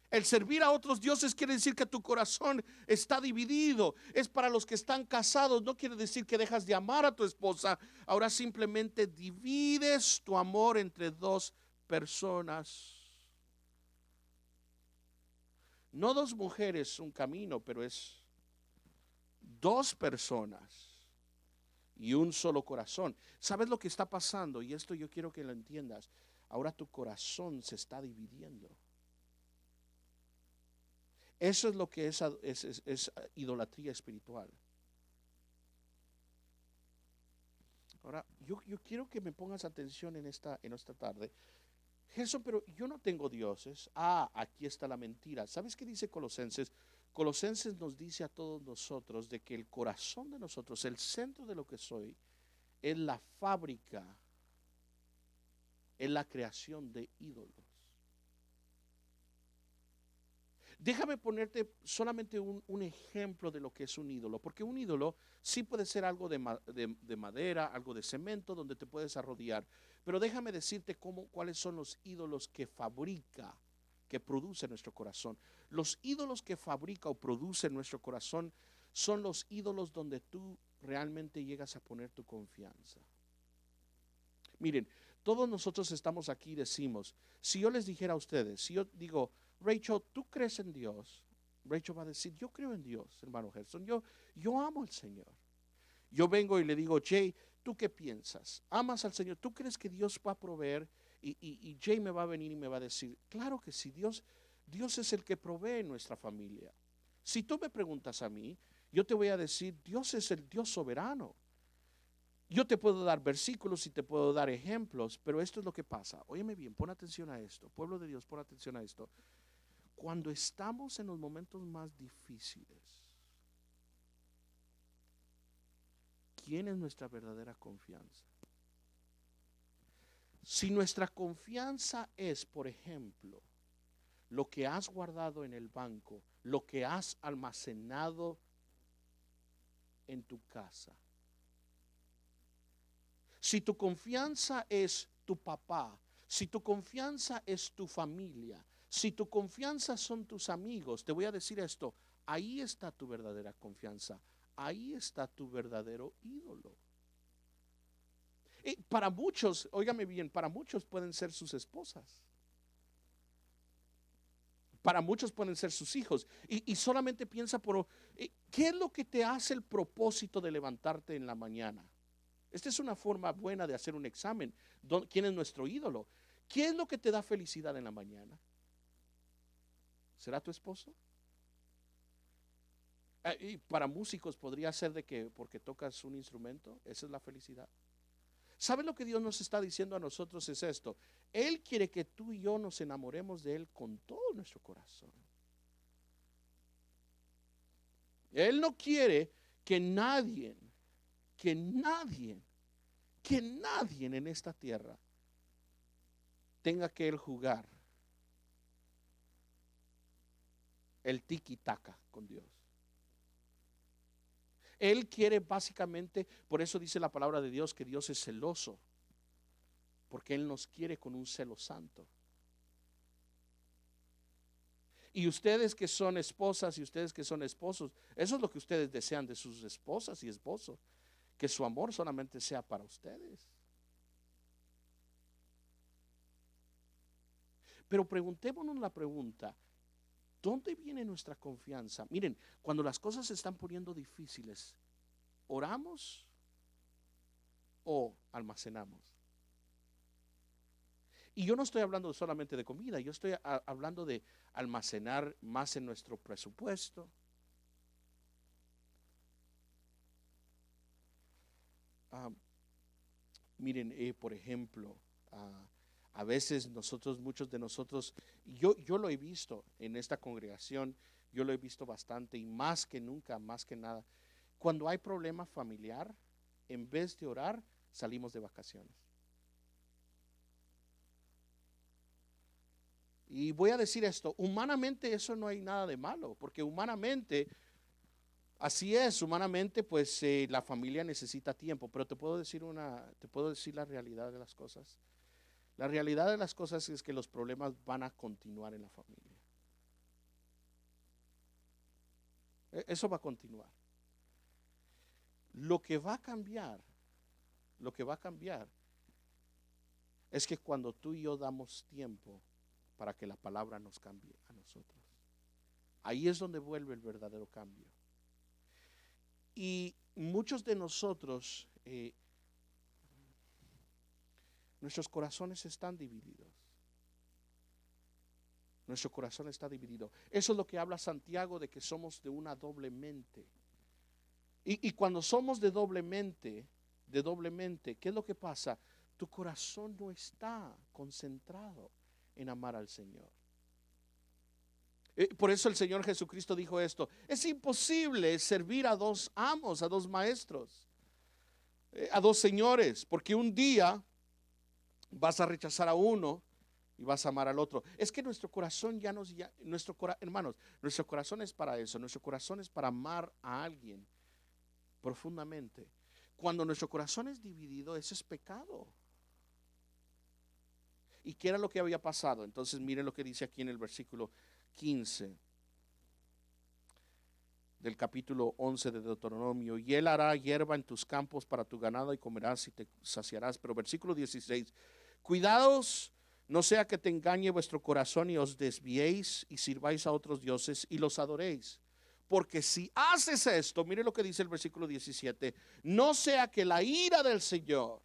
El servir a otros dioses quiere decir que tu corazón está dividido. Es para los que están casados. No quiere decir que dejas de amar a tu esposa. Ahora simplemente divides tu amor entre dos personas. No dos mujeres, un camino, pero es dos personas y un solo corazón. ¿Sabes lo que está pasando? Y esto yo quiero que lo entiendas. Ahora tu corazón se está dividiendo. Eso es lo que es idolatría espiritual. Ahora, yo quiero que me pongas atención en esta tarde. Jesús, pero yo no tengo dioses. Aquí está la mentira. ¿Sabes qué dice Colosenses? Colosenses nos dice a todos nosotros de que el corazón de nosotros, el centro de lo que soy, es la fábrica, es la creación de ídolos. Déjame ponerte solamente un ejemplo de lo que es un ídolo, porque un ídolo sí puede ser algo de madera, algo de cemento, donde te puedes arrodillar, pero déjame decirte cuáles son los ídolos que fabrica, que produce nuestro corazón. Los ídolos que fabrica o produce nuestro corazón son los ídolos donde tú realmente llegas a poner tu confianza. Miren, todos nosotros estamos aquí y decimos, si yo les dijera a ustedes, si yo digo, Rachel, ¿tú crees en Dios? Rachel va a decir, yo creo en Dios, hermano Gerson, yo amo al Señor. Yo vengo y le digo, Jay, ¿tú qué piensas? ¿Amas al Señor? ¿Tú crees que Dios va a proveer? Y Jay me va a venir y me va a decir, claro que sí, Dios es el que provee en nuestra familia. Si tú me preguntas a mí, yo te voy a decir, Dios es el Dios soberano. Yo te puedo dar versículos y te puedo dar ejemplos, pero esto es lo que pasa. Óyeme bien, pon atención a esto. Pueblo de Dios, pon atención a esto. Cuando estamos en los momentos más difíciles, ¿quién es nuestra verdadera confianza? Si nuestra confianza es, por ejemplo, lo que has guardado en el banco, lo que has almacenado en tu casa, si tu confianza es tu papá, si tu confianza es tu familia, si tu confianza son tus amigos, te voy a decir esto, ahí está tu verdadera confianza, ahí está tu verdadero ídolo. Y para muchos, óigame bien, para muchos pueden ser sus esposas. Para muchos pueden ser sus hijos. Y solamente piensa ¿qué es lo que te hace el propósito de levantarte en la mañana? Esta es una forma buena de hacer un examen. ¿Quién es nuestro ídolo? ¿Qué es lo que te da felicidad en la mañana? ¿Será tu esposo? Y para músicos podría ser de que porque tocas un instrumento, esa es la felicidad. ¿Sabes lo que Dios nos está diciendo a nosotros? Es esto. Él quiere que tú y yo nos enamoremos de Él con todo nuestro corazón. Él no quiere que nadie, que nadie, que nadie en esta tierra tenga que Él jugar el tiki-taka con Dios. Él quiere básicamente, por eso dice la palabra de Dios que Dios es celoso, porque Él nos quiere con un celo santo. Y ustedes que son esposas y ustedes que son esposos, eso es lo que ustedes desean de sus esposas y esposos, que su amor solamente sea para ustedes. Pero preguntémonos la pregunta, ¿dónde viene nuestra confianza? Miren, cuando las cosas se están poniendo difíciles, ¿oramos o almacenamos? Y yo no estoy hablando solamente de comida, yo estoy hablando de almacenar más en nuestro presupuesto. Ah, miren, por ejemplo, a veces nosotros, muchos de nosotros, yo lo he visto en esta congregación, yo lo he visto bastante y más que nunca, más que nada, cuando hay problema familiar, en vez de orar, salimos de vacaciones. Y voy a decir esto, humanamente eso no hay nada de malo, porque humanamente, así es, humanamente pues la familia necesita tiempo, pero te puedo decir la realidad de las cosas. La realidad de las cosas es que los problemas van a continuar en la familia. Eso va a continuar. Lo que va a cambiar, lo que va a cambiar es que cuando tú y yo damos tiempo para que la palabra nos cambie a nosotros, ahí es donde vuelve el verdadero cambio. Y muchos de nosotros, nuestros corazones están divididos. Nuestro corazón está dividido. Eso es lo que habla Santiago, de que somos de una doble mente. Y cuando somos de doble mente, ¿qué es lo que pasa? Tu corazón no está concentrado en amar al Señor. Por eso el Señor Jesucristo dijo esto: es imposible servir a dos amos, a dos maestros, a dos señores, porque un día vas a rechazar a uno y vas a amar al otro. Es que nuestro corazón hermanos, nuestro corazón es para eso. Nuestro corazón es para amar a alguien profundamente. Cuando nuestro corazón es dividido, eso es pecado. ¿Y qué era lo que había pasado? Entonces miren lo que dice aquí en el versículo 15 del capítulo 11 de Deuteronomio: y él hará hierba en tus campos para tu ganado y comerás y te saciarás. Pero versículo 16: cuidaos no sea que te engañe vuestro corazón y os desviéis y sirváis a otros dioses y los adoréis. Porque si haces esto, mire lo que dice el versículo 17: no sea que la ira del Señor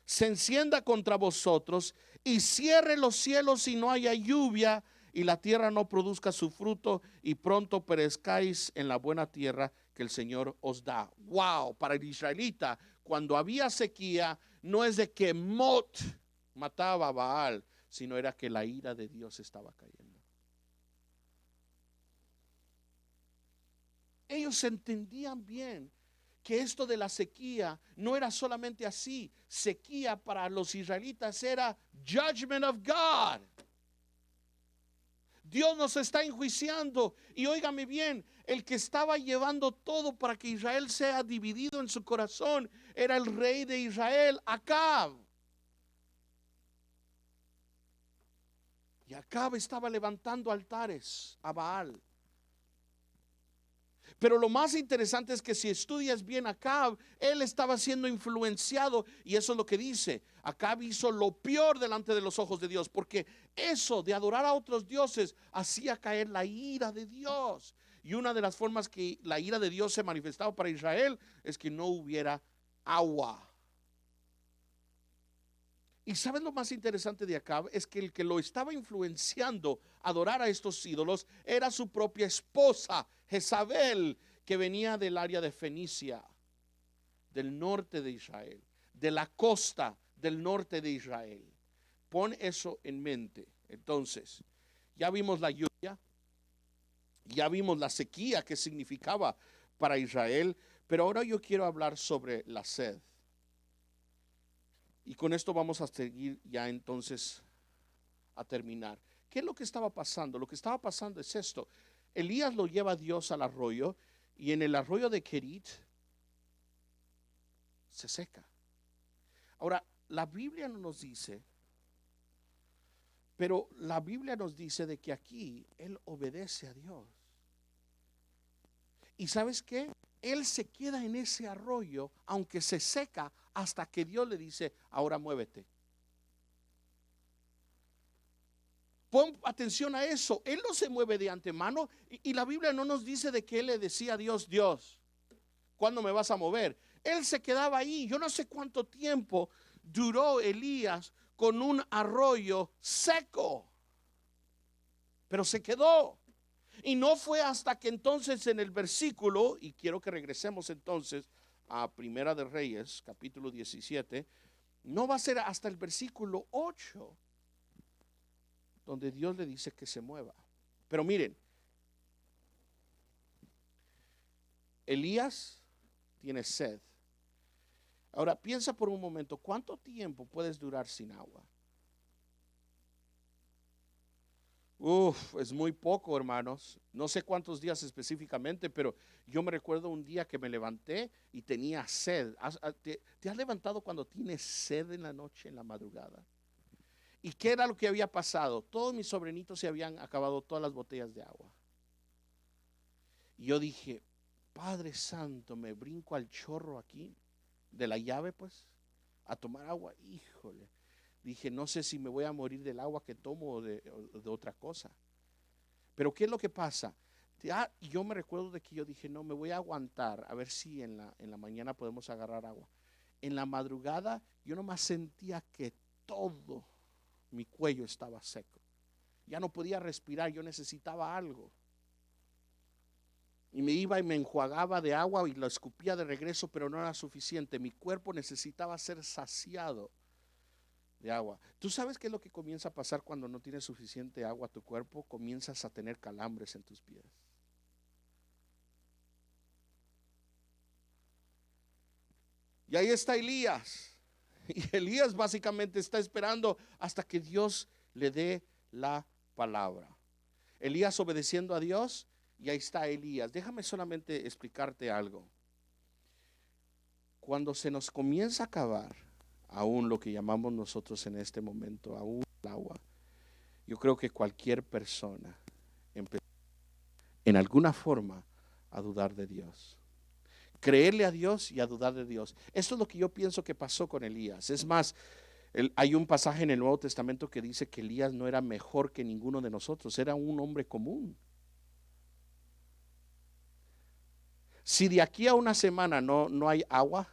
se encienda contra vosotros y cierre los cielos y no haya lluvia y la tierra no produzca su fruto y pronto perezcáis en la buena tierra que el Señor os da. Wow, para el israelita, cuando había sequía, no es de que Mot mataba a Baal, sino era que la ira de Dios estaba cayendo. Ellos entendían bien que esto de la sequía no era solamente así. Sequía para los israelitas era judgment of God. Dios nos está enjuiciando. Y óigame bien, el que estaba llevando todo para que Israel sea dividido en su corazón era el rey de Israel, Acab. Y Acab estaba levantando altares a Baal. Pero lo más interesante es que si estudias bien Acab, él estaba siendo influenciado, y eso es lo que dice: Acab hizo lo peor delante de los ojos de Dios, porque eso de adorar a otros dioses hacía caer la ira de Dios. Y una de las formas que la ira de Dios se manifestaba para Israel es que no hubiera agua. Y ¿sabes lo más interesante de Acab? Es que el que lo estaba influenciando a adorar a estos ídolos era su propia esposa, Jezabel, que venía del área de Fenicia, del norte de Israel, de la costa del norte de Israel. Pon eso en mente. Entonces, ya vimos la lluvia, ya vimos la sequía que significaba para Israel, pero ahora yo quiero hablar sobre la sed. Y con esto vamos a seguir ya entonces a terminar. ¿Qué es lo que estaba pasando? Lo que estaba pasando es esto. Elías lo lleva a Dios al arroyo y en el arroyo de Kerit se seca. Ahora, la Biblia no nos dice, pero la Biblia nos dice de que aquí él obedece a Dios. ¿Y sabes qué? Él se queda en ese arroyo, aunque se seca, hasta que Dios le dice, ahora muévete. Pon atención a eso. Él no se mueve de antemano y la Biblia no nos dice de que él le decía a Dios, Dios, ¿cuándo me vas a mover? Él se quedaba ahí. Yo no sé cuánto tiempo duró Elías con un arroyo seco, pero se quedó. Y no fue hasta que entonces en el versículo, y quiero que regresemos entonces a Primera de Reyes, capítulo 17, no va a ser hasta el versículo 8 donde Dios le dice que se mueva. Pero miren, Elías tiene sed. Ahora piensa por un momento, ¿cuánto tiempo puedes durar sin agua? Es muy poco, hermanos. No sé cuántos días específicamente, pero yo me recuerdo un día que me levanté y tenía sed. ¿Te has levantado cuando tienes sed en la noche, en la madrugada? ¿Y qué era lo que había pasado? Todos mis sobrinitos se habían acabado todas las botellas de agua. Y yo dije, Padre Santo, me brinco al chorro aquí, de la llave pues, a tomar agua. Híjole. Dije, no sé si me voy a morir del agua que tomo o de otra cosa. Pero ¿qué es lo que pasa? Yo me recuerdo de que yo dije, no, me voy a aguantar, a ver si en la mañana podemos agarrar agua. En la madrugada yo nomás sentía que todo mi cuello estaba seco. Ya no podía respirar, yo necesitaba algo. Y me iba y me enjuagaba de agua y lo escupía de regreso, pero no era suficiente. Mi cuerpo necesitaba ser saciado de agua. ¿Tú sabes qué es lo que comienza a pasar cuando no tienes suficiente agua a tu cuerpo? Comienzas a tener calambres en tus pies. Y ahí está Elías. Y Elías básicamente está esperando hasta que Dios le dé la palabra. Elías obedeciendo a Dios y ahí está Elías. Déjame solamente explicarte algo. Cuando se nos comienza a acabar aún lo que llamamos nosotros en este momento, aún el agua, yo creo que cualquier persona empieza en alguna forma a dudar de Dios. Creerle a Dios y a dudar de Dios. Esto es lo que yo pienso que pasó con Elías. Es más, hay un pasaje en el Nuevo Testamento que dice que Elías no era mejor que ninguno de nosotros, era un hombre común. Si de aquí a una semana no hay agua,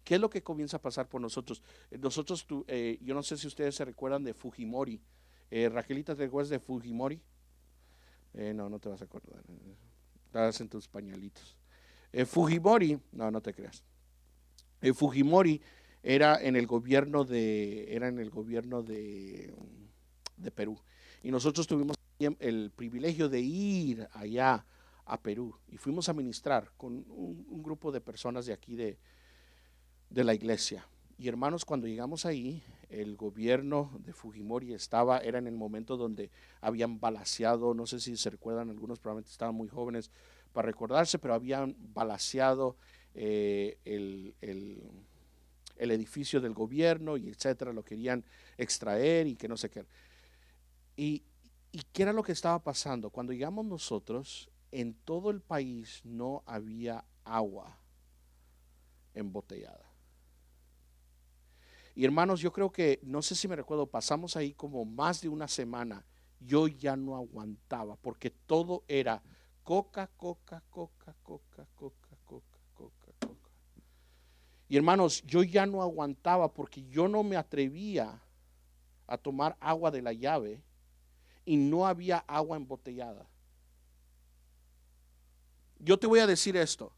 ¿qué es lo que comienza a pasar por nosotros? Nosotros, yo no sé si ustedes se recuerdan de Fujimori. Raquelita, ¿te recuerdas de Fujimori? No te vas a acordar. Estás en tus pañalitos. Fujimori, no te creas. Fujimori era en el gobierno de Perú. Y nosotros tuvimos el privilegio de ir allá a Perú y fuimos a ministrar con un grupo de personas de aquí de la iglesia. Y hermanos, cuando llegamos ahí, el gobierno de Fujimori era en el momento donde habían balaceado, no sé si se recuerdan, algunos probablemente estaban muy jóvenes para recordarse, pero habían balaceado el edificio del gobierno y etcétera, lo querían extraer y que no sé qué. ¿Y qué era lo que estaba pasando? Cuando llegamos nosotros, en todo el país no había agua embotellada. Y hermanos, yo creo que, no sé si me recuerdo, pasamos ahí como más de una semana. Yo ya no aguantaba porque todo era coca. Y hermanos, yo ya no aguantaba porque yo no me atrevía a tomar agua de la llave y no había agua embotellada. Yo te voy a decir esto,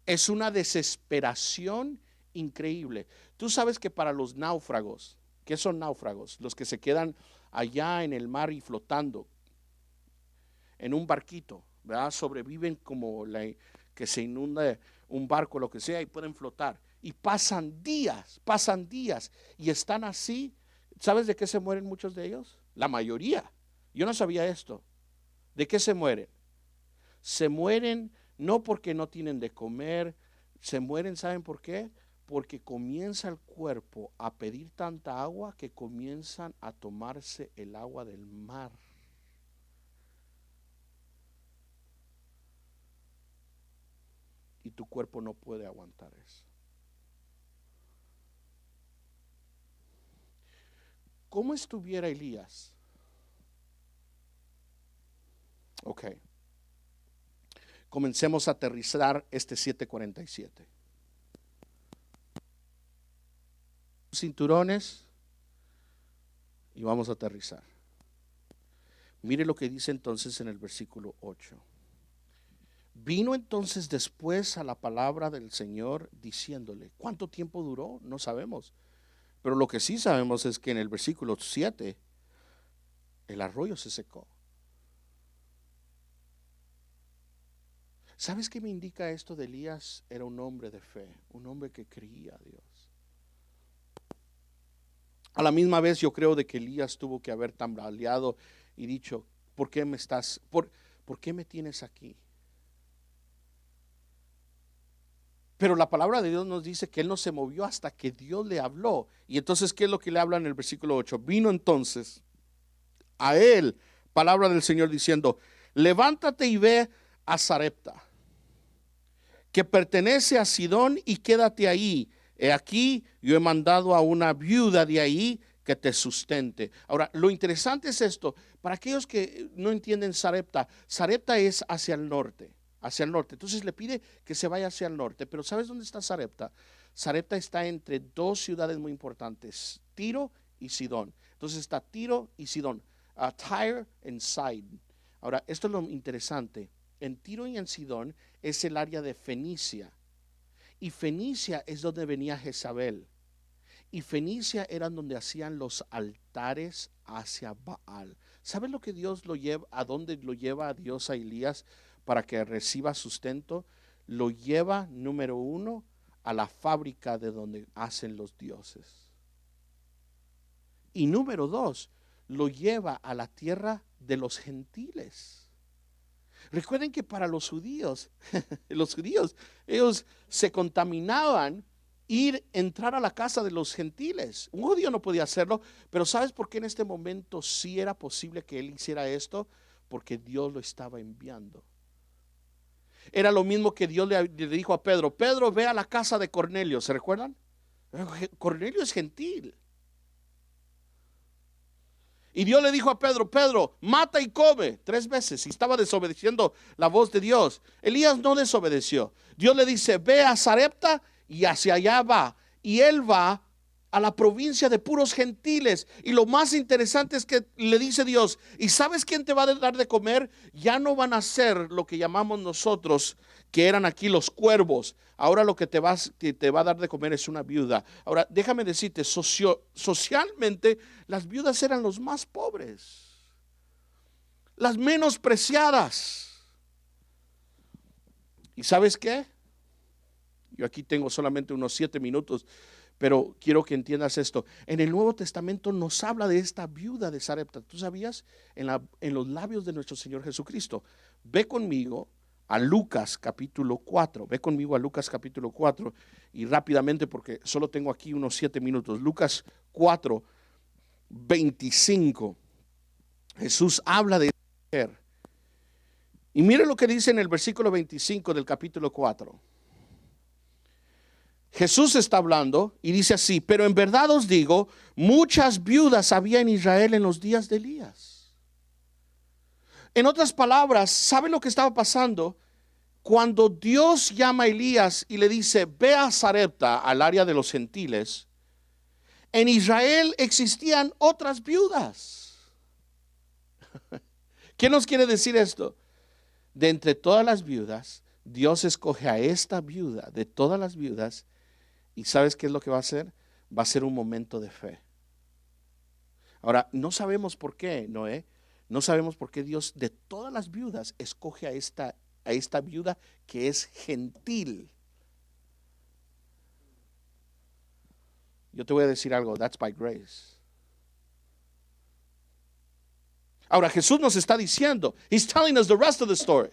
es una desesperación increíble. Tú sabes que para los náufragos, ¿qué son náufragos? Los que se quedan allá en el mar y flotando en un barquito, ¿verdad? Sobreviven como que se inunda un barco, lo que sea, y pueden flotar. Y pasan días, y están así. ¿Sabes de qué se mueren muchos de ellos? La mayoría. Yo no sabía esto. ¿De qué se mueren? Se mueren no porque no tienen de comer, se mueren, ¿saben por qué? Porque comienza el cuerpo a pedir tanta agua que comienzan a tomarse el agua del mar. Y tu cuerpo no puede aguantar eso. ¿Cómo estuviera Elías? Ok. Comencemos a aterrizar este 7:47. Cinturones y vamos a aterrizar. Mire lo que dice entonces en el versículo 8. Vino entonces después a la palabra del Señor diciéndole, ¿cuánto tiempo duró? No sabemos. Pero lo que sí sabemos es que en el versículo 7 el arroyo se secó. ¿Sabes qué me indica esto de Elías? Era un hombre de fe, un hombre que creía a Dios. A la misma vez yo creo de que Elías tuvo que haber tambaleado y dicho, ¿por qué me tienes aquí? Pero la palabra de Dios nos dice que él no se movió hasta que Dios le habló. Y entonces, ¿qué es lo que le habla en el versículo 8? Vino entonces a él palabra del Señor diciendo, levántate y ve a Sarepta, que pertenece a Sidón, y quédate ahí. He aquí, yo he mandado a una viuda de ahí que te sustente. Ahora, lo interesante es esto. Para aquellos que no entienden Sarepta, Sarepta es hacia el norte. Hacia el norte. Entonces le pide que se vaya hacia el norte. Pero ¿sabes dónde está Sarepta? Sarepta está entre dos ciudades muy importantes, Tiro y Sidón. Entonces está Tiro y Sidón, Tyre and Sidon. Ahora, esto es lo interesante. En Tiro y en Sidón es el área de Fenicia. Y Fenicia es donde venía Jezabel. Y Fenicia era donde hacían los altares hacia Baal. ¿Sabes lo que Dios lo lleva? ¿A dónde lo lleva a Dios a Elías para que reciba sustento? Lo lleva, número uno, a la fábrica de donde hacen los dioses. Y número dos, lo lleva a la tierra de los gentiles. Recuerden que para los judíos, ellos se contaminaban entrar a la casa de los gentiles. Un judío no podía hacerlo, pero ¿sabes por qué en este momento sí era posible que él hiciera esto? Porque Dios lo estaba enviando. Era lo mismo que Dios le dijo a Pedro, Pedro, ve a la casa de Cornelio, ¿se recuerdan? Cornelio es gentil. Y Dios le dijo a Pedro, Pedro, mata y come 3 veces. Y estaba desobedeciendo la voz de Dios. Elías no desobedeció. Dios le dice, ve a Sarepta y hacia allá va. Y él va a la provincia de puros gentiles. Y lo más interesante es que le dice Dios, ¿y sabes quién te va a dar de comer? Ya no van a ser lo que llamamos nosotros, que eran aquí los cuervos. Ahora lo que te va a dar de comer es una viuda. Ahora déjame decirte, socialmente las viudas eran los más pobres, las menospreciadas. ¿Y sabes qué? Yo aquí tengo solamente unos 7 minutos, pero quiero que entiendas esto. En el Nuevo Testamento nos habla de esta viuda de Sarepta. ¿Tú sabías? En los labios de nuestro Señor Jesucristo. Ve conmigo a Lucas capítulo 4. Ve conmigo a Lucas capítulo 4 y rápidamente porque solo tengo aquí unos 7 minutos. Lucas 4, 25. Jesús habla de esta mujer. Y mire lo que dice en el versículo 25 del capítulo 4. Jesús está hablando y dice así, pero en verdad os digo, muchas viudas había en Israel en los días de Elías. En otras palabras, ¿saben lo que estaba pasando? Cuando Dios llama a Elías y le dice, ve a Sarepta, al área de los gentiles, en Israel existían otras viudas. ¿Qué nos quiere decir esto? De entre todas las viudas, Dios escoge a esta viuda, de todas las viudas, y ¿sabes qué es lo que va a hacer? Va a ser un momento de fe. Ahora, no sabemos por qué, Noé, no sabemos por qué Dios de todas las viudas escoge a esta viuda que es gentil. Yo te voy a decir algo, that's by grace. Ahora Jesús nos está diciendo, He's telling us the rest of the story.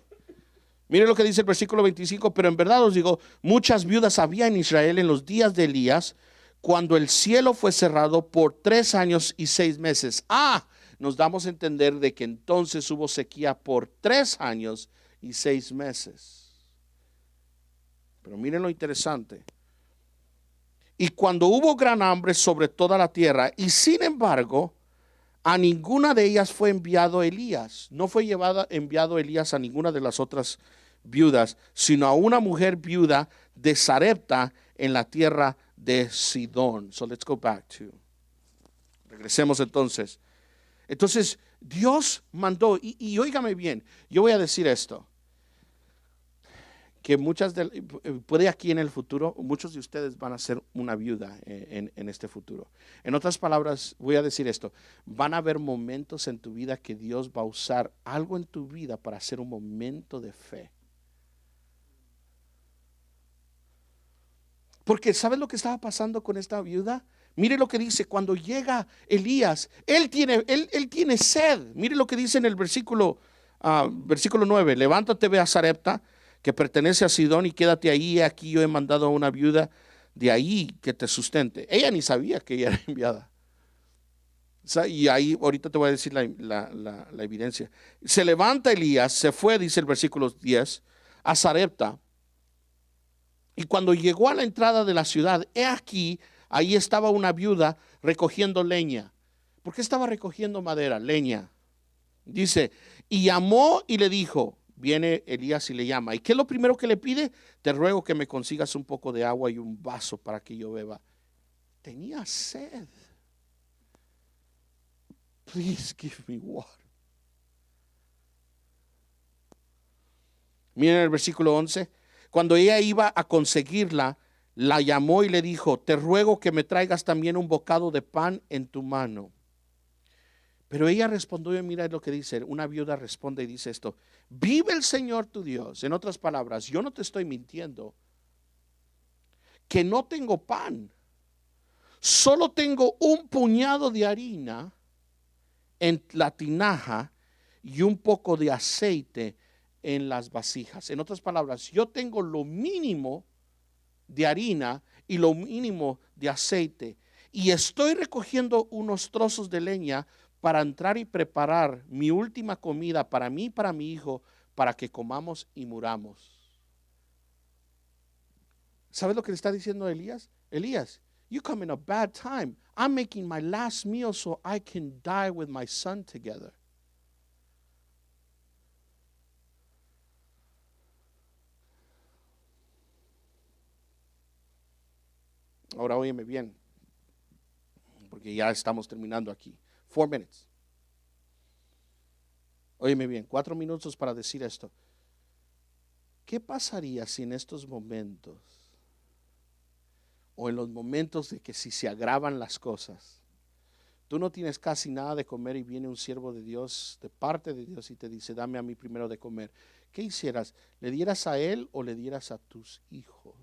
Mire lo que dice el versículo 25, pero en verdad os digo, muchas viudas había en Israel en los días de Elías, cuando el cielo fue cerrado por 3 años y 6 meses. Nos damos a entender de que entonces hubo sequía por 3 años y 6 meses. Pero miren lo interesante. Y cuando hubo gran hambre sobre toda la tierra, y sin embargo, a ninguna de ellas fue enviado Elías. No fue enviado Elías a ninguna de las otras viudas, sino a una mujer viuda de Sarepta en la tierra de Sidón. So let's go back to. Regresemos entonces. Entonces, Dios mandó, y óigame bien, yo voy a decir esto, que puede aquí en el futuro, muchos de ustedes van a ser una viuda en este futuro. En otras palabras, voy a decir esto, van a haber momentos en tu vida que Dios va a usar algo en tu vida para hacer un momento de fe. Porque ¿sabes lo que estaba pasando con esta viuda? Mire lo que dice, cuando llega Elías, él tiene sed. Mire lo que dice en el versículo 9, levántate, ve a Sarepta, que pertenece a Sidón, y quédate ahí. Aquí yo he mandado a una viuda de ahí que te sustente. Ella ni sabía que ella era enviada. Y ahí ahorita te voy a decir la evidencia. Se levanta Elías, se fue, dice el versículo 10, a Sarepta. Y cuando llegó a la entrada de la ciudad, he aquí, ahí estaba una viuda recogiendo leña. ¿Por qué estaba recogiendo madera? Leña. Dice, y llamó y le dijo, viene Elías y le llama. ¿Y qué es lo primero que le pide? Te ruego que me consigas un poco de agua y un vaso para que yo beba. Tenía sed. Please give me water. Miren el versículo 11. Cuando ella iba a conseguirla, la llamó y le dijo, te ruego que me traigas también un bocado de pan en tu mano. Pero ella respondió, y mira lo que dice, una viuda responde y dice esto, vive el Señor tu Dios. En otras palabras, yo no te estoy mintiendo, que no tengo pan, solo tengo un puñado de harina en la tinaja y un poco de aceite en las vasijas. En otras palabras, yo tengo lo mínimo de harina y lo mínimo de aceite, y estoy recogiendo unos trozos de leña para entrar y preparar mi última comida para mí y para mi hijo, para que comamos y muramos. ¿Sabes lo que le está diciendo Elías? Elías, you come in a bad time. I'm making my last meal so I can die with my son together. Ahora óyeme bien, porque ya estamos terminando aquí. 4 minutes. Óyeme bien, 4 minutos para decir esto. ¿Qué pasaría si en estos momentos, o en los momentos de que si se agravan las cosas, tú no tienes casi nada de comer y viene un siervo de Dios, de parte de Dios, y te dice, dame a mí primero de comer? ¿Qué hicieras? ¿Le dieras a él o le dieras a tus hijos?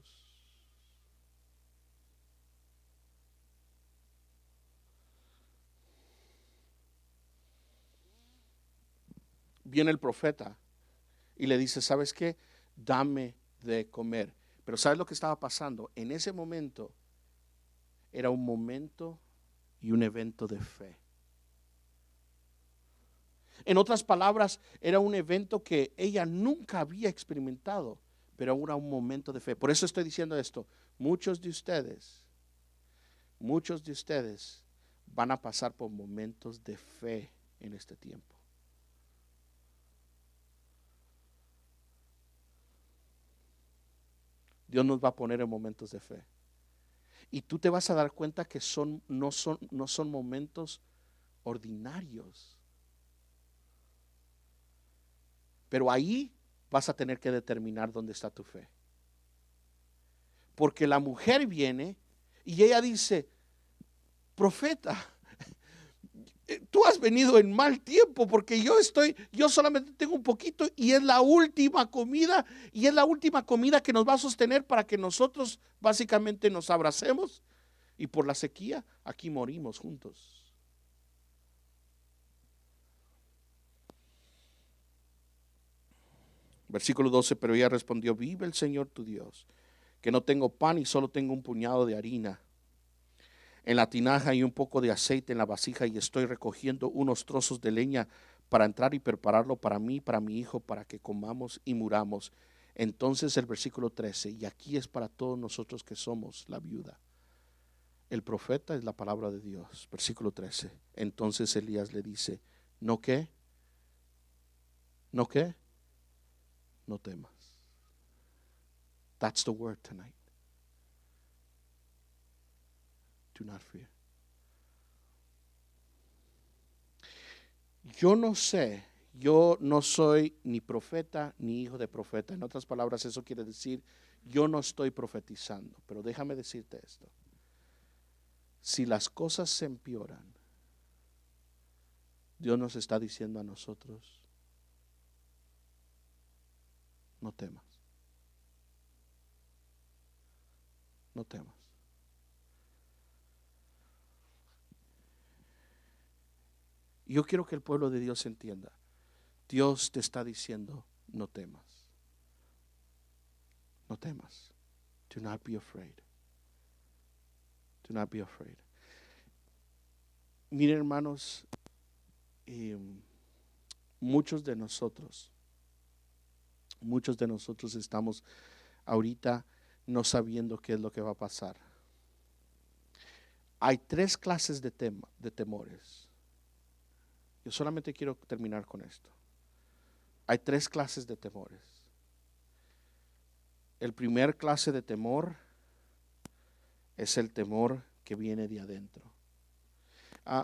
Viene el profeta y le dice, ¿sabes qué? Dame de comer. Pero ¿sabes lo que estaba pasando? En ese momento era un momento y un evento de fe. En otras palabras, era un evento que ella nunca había experimentado, pero era un momento de fe. Por eso estoy diciendo esto. Muchos de ustedes van a pasar por momentos de fe en este tiempo. Dios nos va a poner en momentos de fe. Y tú te vas a dar cuenta que no son momentos ordinarios. Pero ahí vas a tener que determinar dónde está tu fe. Porque la mujer viene y ella dice: profeta, tú has venido en mal tiempo, porque yo solamente tengo un poquito y es la última comida, y es la última comida que nos va a sostener para que nosotros básicamente nos abracemos, y por la sequía aquí morimos juntos. Versículo 12, pero ella respondió: vive el Señor tu Dios, que no tengo pan y solo tengo un puñado de harina en la tinaja y un poco de aceite en la vasija, y estoy recogiendo unos trozos de leña para entrar y prepararlo para mí, para mi hijo, para que comamos y muramos. Entonces el versículo 13, y aquí es para todos nosotros que somos la viuda. El profeta es la palabra de Dios. Versículo 13. Entonces Elías le dice: ¿no qué? ¿No qué? No temas. That's the word tonight. Do not fear. Yo no soy ni profeta ni hijo de profeta. En otras palabras, eso quiere decir, yo no estoy profetizando. Pero déjame decirte esto: si las cosas se empeoran, Dios nos está diciendo a nosotros: no temas. No temas. Yo quiero que el pueblo de Dios entienda. Dios te está diciendo: no temas. No temas. Do not be afraid. Do not be afraid. Miren, hermanos, muchos de nosotros estamos ahorita no sabiendo qué es lo que va a pasar. Hay tres clases de temores. Yo solamente quiero terminar con esto. Hay tres clases de temores. El primer clase de temor es el temor que viene de adentro.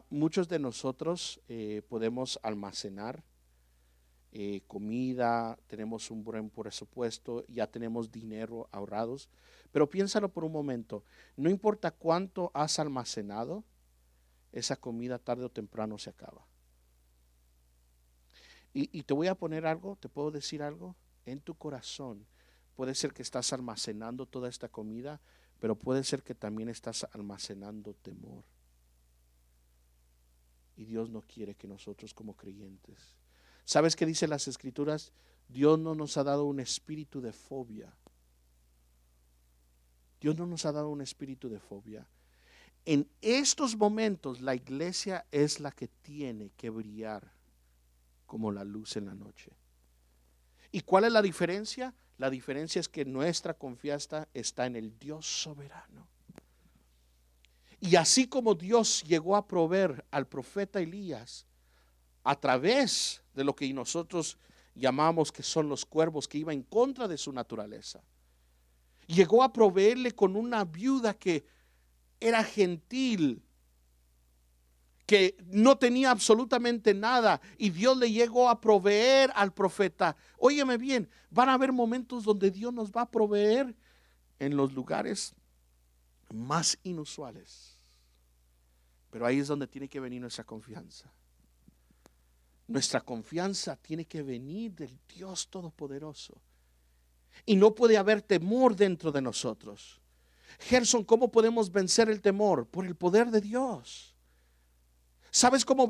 Muchos de nosotros podemos almacenar comida, tenemos un buen presupuesto, ya tenemos dinero ahorrados, pero piénsalo por un momento. No importa cuánto has almacenado, esa comida tarde o temprano se acaba. Y te voy a poner algo, te puedo decir algo, en tu corazón puede ser que estás almacenando toda esta comida, pero puede ser que también estás almacenando temor. Y Dios no quiere que nosotros como creyentes. ¿Sabes qué dicen las Escrituras? Dios no nos ha dado un espíritu de fobia. Dios no nos ha dado un espíritu de fobia. En estos momentos la iglesia es la que tiene que brillar como la luz en la noche. ¿Y cuál es la diferencia? La diferencia es que nuestra confianza está en el Dios soberano. Y así como Dios llegó a proveer al profeta Elías a través de lo que nosotros llamamos que son los cuervos, que iba en contra de su naturaleza, llegó a proveerle con una viuda que era gentil, que no tenía absolutamente nada, y Dios le llegó a proveer al profeta. Óyeme bien, van a haber momentos donde Dios nos va a proveer en los lugares más inusuales, pero ahí es donde tiene que venir nuestra confianza. Nuestra confianza tiene que venir del Dios Todopoderoso, y no puede haber temor dentro de nosotros. Gerson, ¿cómo podemos vencer el temor? Por el poder de Dios. ¿Sabes cómo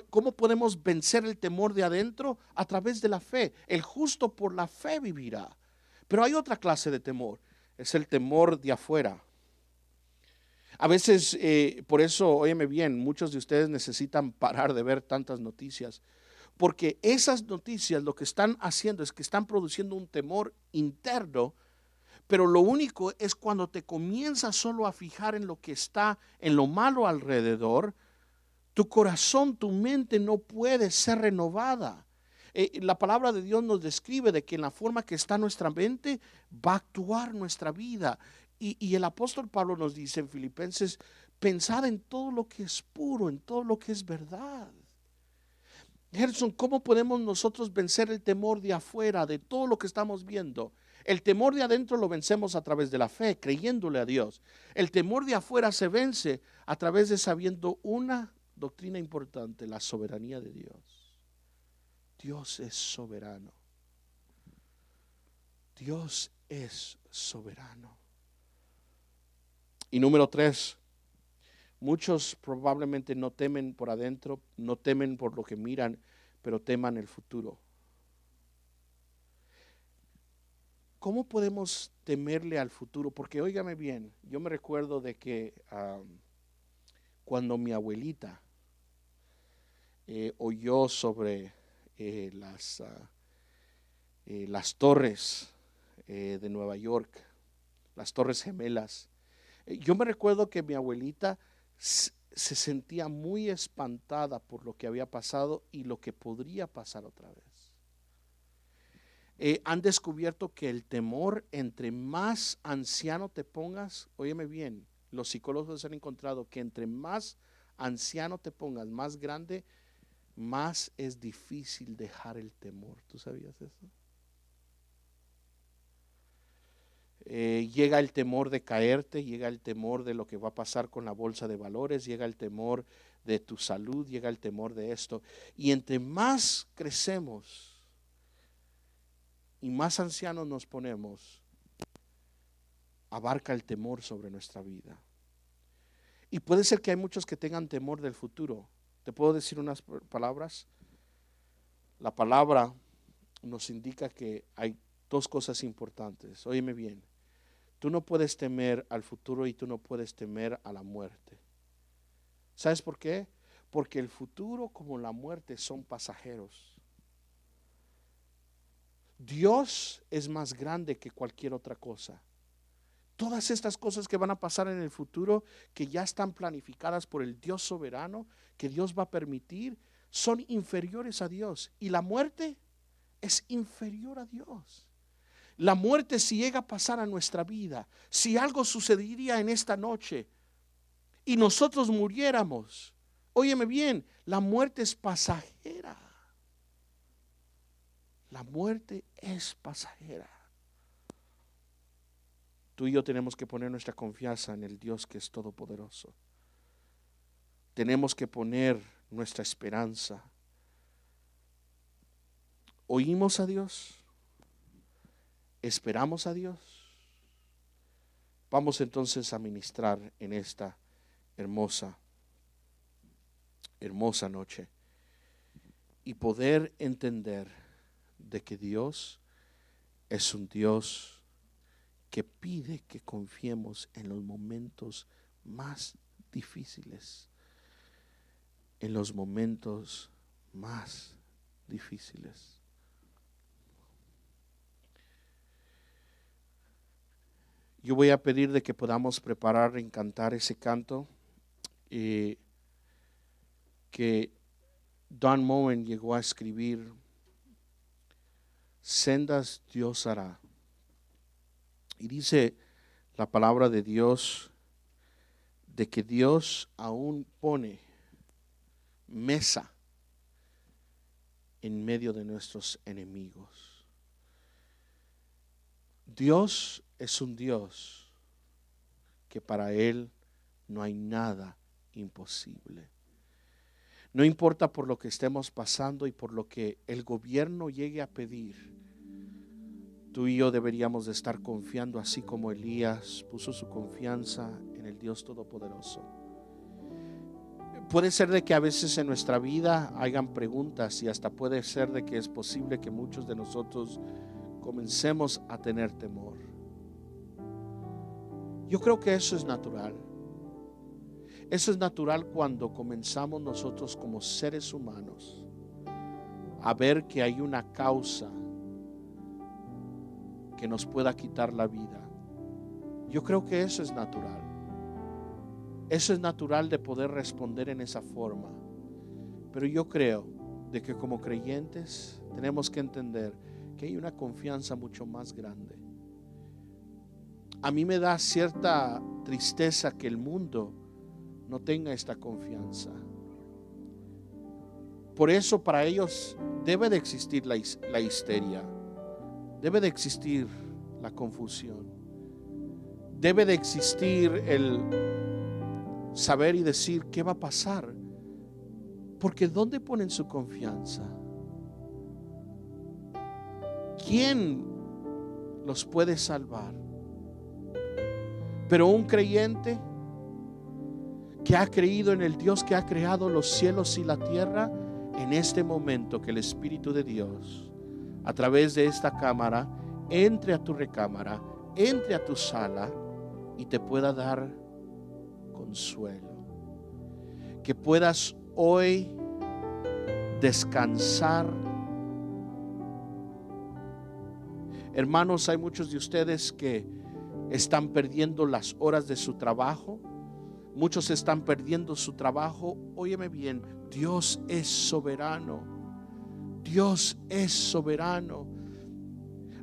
cómo podemos vencer el temor de adentro? A través de la fe. El justo por la fe vivirá. Pero hay otra clase de temor, es el temor de afuera. A veces, por eso, óyeme bien, muchos de ustedes necesitan parar de ver tantas noticias, porque esas noticias lo que están haciendo es que están produciendo un temor interno. Pero lo único es cuando te comienzas solo a fijar en lo que está, en lo malo alrededor, tu corazón, tu mente no puede ser renovada. La palabra de Dios nos describe de que en la forma que está nuestra mente va a actuar nuestra vida. Y el apóstol Pablo nos dice en Filipenses, pensad en todo lo que es puro, en todo lo que es verdad. Gerson, ¿cómo podemos nosotros vencer el temor de afuera, de todo lo que estamos viendo? El temor de adentro lo vencemos a través de la fe, creyéndole a Dios. El temor de afuera se vence a través de sabiendo una doctrina importante, la soberanía de Dios. Dios es soberano. Dios es soberano. Y número 3, muchos probablemente no temen por adentro, no temen por lo que miran, pero teman el futuro. ¿Cómo podemos temerle al futuro? Porque óigame bien, yo me recuerdo de que cuando mi abuelita oyó sobre las torres de Nueva York, las Torres Gemelas, yo me recuerdo que mi abuelita se sentía muy espantada por lo que había pasado y lo que podría pasar otra vez. Han descubierto que el temor, entre más anciano te pongas, óyeme bien, los psicólogos han encontrado que entre más anciano te pongas, más grande, más es difícil dejar el temor. ¿Tú sabías eso? Llega el temor de caerte, llega el temor de lo que va a pasar con la bolsa de valores, llega el temor de tu salud, llega el temor de esto. Y entre más crecemos y más ancianos nos ponemos, abarca el temor sobre nuestra vida. Y puede ser que hay muchos que tengan temor del futuro. ¿Te puedo decir unas palabras? La palabra nos indica que hay dos cosas importantes. Óyeme bien. Tú no puedes temer al futuro y tú no puedes temer a la muerte. ¿Sabes por qué? Porque el futuro como la muerte son pasajeros. Dios es más grande que cualquier otra cosa. Todas estas cosas que van a pasar en el futuro, que ya están planificadas por el Dios soberano, que Dios va a permitir, son inferiores a Dios. Y la muerte es inferior a Dios. La muerte, si llega a pasar a nuestra vida, si algo sucedería en esta noche y nosotros muriéramos, óyeme bien, la muerte es pasajera. La muerte es pasajera. Tú y yo tenemos que poner nuestra confianza en el Dios que es todopoderoso. Tenemos que poner nuestra esperanza. ¿Oímos a Dios? ¿Esperamos a Dios? Vamos entonces a ministrar en esta hermosa noche y poder entender de que Dios es un Dios que pide que confiemos en los momentos más difíciles, en los momentos más difíciles. Yo voy a pedir de que podamos preparar en cantar ese canto que Don Moen llegó a escribir. Sendas Dios hará. Y dice la palabra de Dios de que Dios aún pone mesa en medio de nuestros enemigos. Dios es un Dios que para Él no hay nada imposible. No importa por lo que estemos pasando y por lo que el gobierno llegue a pedir, tú y yo deberíamos de estar confiando así como Elías puso su confianza en el Dios Todopoderoso. Puede ser de que a veces en nuestra vida hayan preguntas y hasta puede ser de que es posible que muchos de nosotros comencemos a tener temor. Yo creo que eso es natural. Eso es natural cuando comenzamos nosotros como seres humanos a ver que hay una causa que nos pueda quitar la vida. Yo creo que eso es natural. Eso es natural de poder responder en esa forma. Pero yo creo de que como creyentes tenemos que entender que hay una confianza mucho más grande. A mí me da cierta tristeza que el mundo no tenga esta confianza. Por eso para ellos debe de existir la histeria, debe de existir la confusión, debe de existir el saber y decir qué va a pasar. Porque ¿dónde ponen su confianza? ¿Quién los puede salvar? Pero un creyente que ha creído en el Dios que ha creado los cielos y la tierra, en este momento que el Espíritu de Dios a través de esta cámara entre a tu recámara, entre a tu sala y te pueda dar consuelo, que puedas hoy descansar. Hermanos, hay muchos de ustedes que están perdiendo las horas de su trabajo. Muchos están perdiendo su trabajo. Óyeme bien, Dios es soberano. Dios es soberano.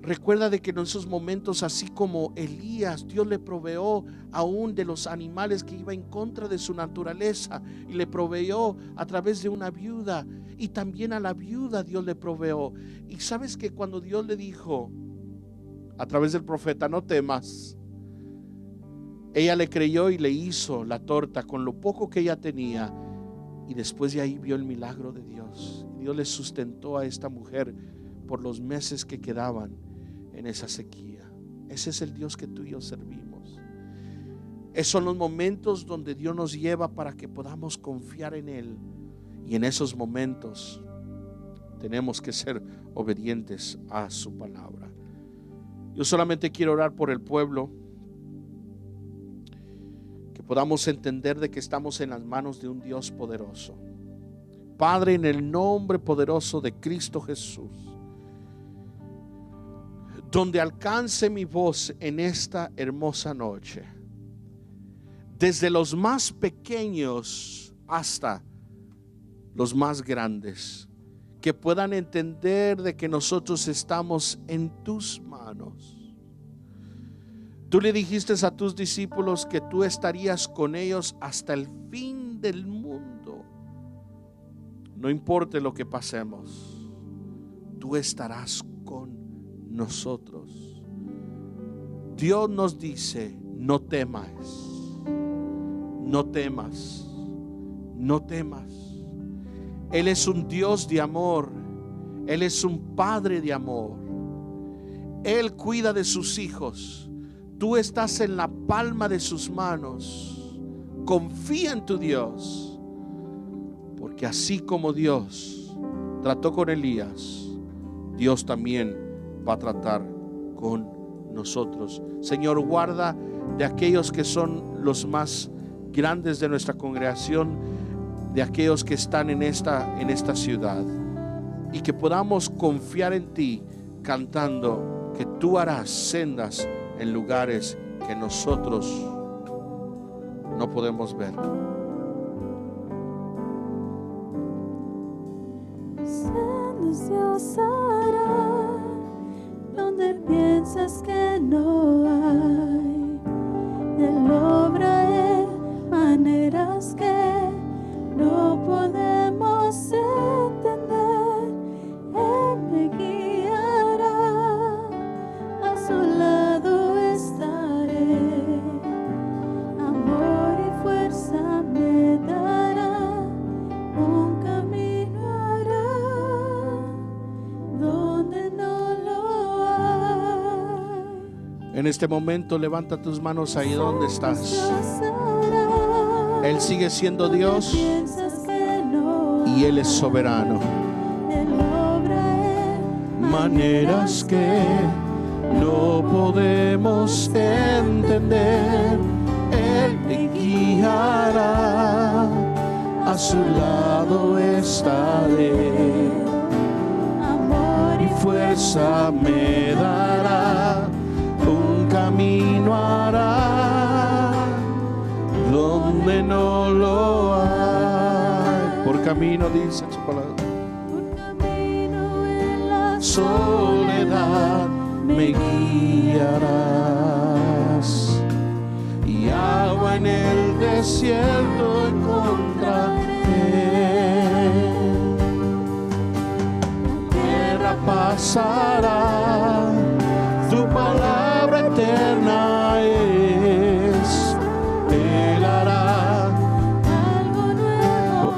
Recuerda de que en esos momentos, así como Elías, Dios le proveó aún de los animales que iba en contra de su naturaleza, y le proveyó a través de una viuda, y también a la viuda Dios le proveó. Y sabes que cuando Dios le dijo a través del profeta, no temas, ella le creyó y le hizo la torta con lo poco que ella tenía, y después de ahí vio el milagro de Dios. Dios le sustentó a esta mujer por los meses que quedaban en esa sequía. Ese es el Dios que tú y yo servimos. Esos son los momentos donde Dios nos lleva para que podamos confiar en Él, y en esos momentos tenemos que ser obedientes a su palabra. Yo solamente quiero orar por el pueblo, que podamos entender de que estamos en las manos de un Dios poderoso. Padre, en el nombre poderoso de Cristo Jesús, donde alcance mi voz en esta hermosa noche, desde los más pequeños hasta los más grandes, que puedan entender de que nosotros estamos en tus manos. Tú le dijiste a tus discípulos que tú estarías con ellos hasta el fin del mundo. No importa lo que pasemos, tú estarás con nosotros. Dios nos dice, no temas, no temas, no temas. Él es un Dios de amor. Él es un Padre de amor. Él cuida de sus hijos. Tú estás en la palma de sus manos. Confía en tu Dios, porque así como Dios trató con Elías, Dios también va a tratar con nosotros. Señor, guarda de aquellos que son los más grandes de nuestra congregación, de aquellos que están en esta ciudad, y que podamos confiar en ti, cantando que tú harás sendas en lugares que nosotros no podemos ver. Sendas Dios hará donde piensas que no hay. Él obra en maneras que no podemos entender. Él me guiará, a su lado estaré. Amor y fuerza me dará, un camino hará donde no lo hay. En este momento levanta tus manos ahí donde estás. Él sigue siendo Dios y Él es soberano. Maneras que no podemos entender, Él te guiará, a su lado estaré. Amor y fuerza me dará, un camino hará donde no lo hay. Por camino, dice su palabra. Un camino Él soledad me guiarás, y agua en el desierto encontraré. La tierra pasará, tu palabra eterna es. Él hará algo nuevo.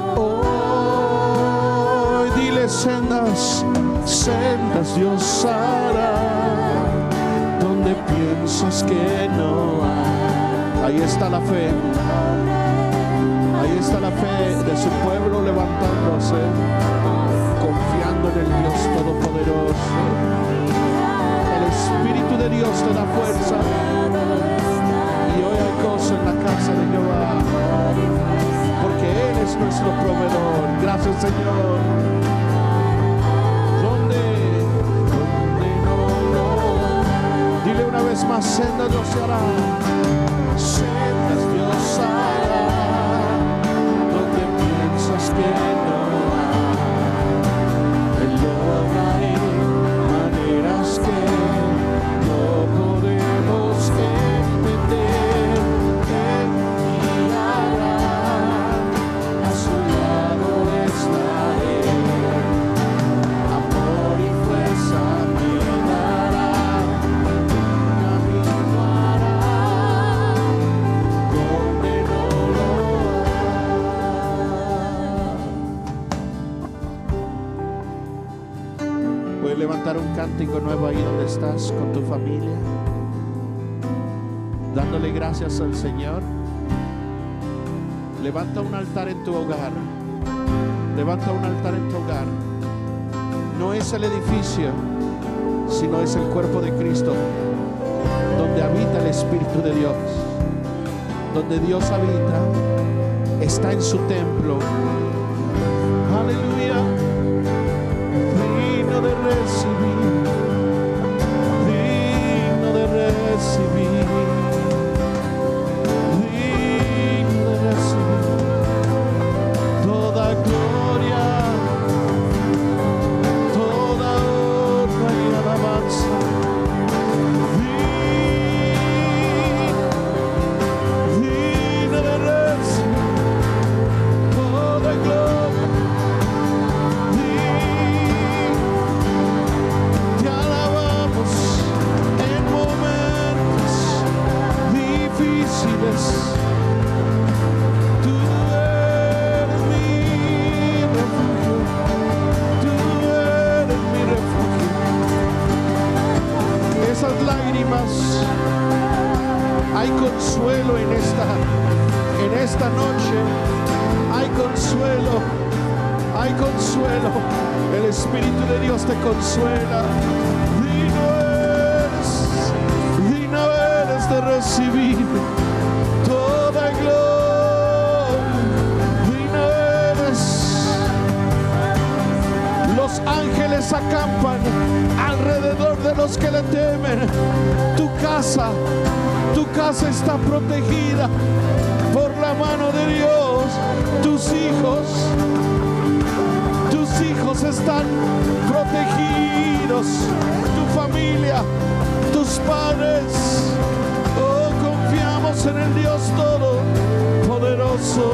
hoy. Dile: sendas, sendas Dios hará donde piensas que no hay. Ahí está la fe. Ahí está la fe de su pueblo levantándose, confiando en el Dios Todopoderoso. El Espíritu de Dios te da fuerza, y hoy hay gozo en la casa de Jehová, porque Él es nuestro proveedor. Gracias, Señor. ¿Dónde no? Dile una vez más: sendas Dios se hará, sendas Dios hará donde piensas que no hay. Él obra en maneras que no podemos entender. Él guiará, a su lado estaré. Amor y fuerza me dará, camino hará donde no lo hay. Puedes levantar un cántico nuevo ahí donde estás con tu familia, dándole gracias al Señor. Levanta un altar en tu hogar. Levanta un altar en tu hogar. No es el edificio, sino es el cuerpo de Cristo, donde habita el Espíritu de Dios. Donde Dios habita, está en su templo. Aleluya. Digno de recibir, digno de recibir, digno de recibir toda gloria, toda honra y alabanza. Digno de recibir toda gloria. Te alabamos en momentos difíciles. Tú eres mi refugio, tú eres mi refugio. Esas lágrimas, hay consuelo en esta noche. Hay consuelo, hay consuelo. El Espíritu de Dios te consuela. Digno eres de recibir toda gloria. Digno eres. Los ángeles acampan alrededor de los que le temen. Tu casa está protegida por la mano de Dios. Tus hijos están protegidos. Tu familia, tus padres. Oh, confiamos en el Dios Todopoderoso,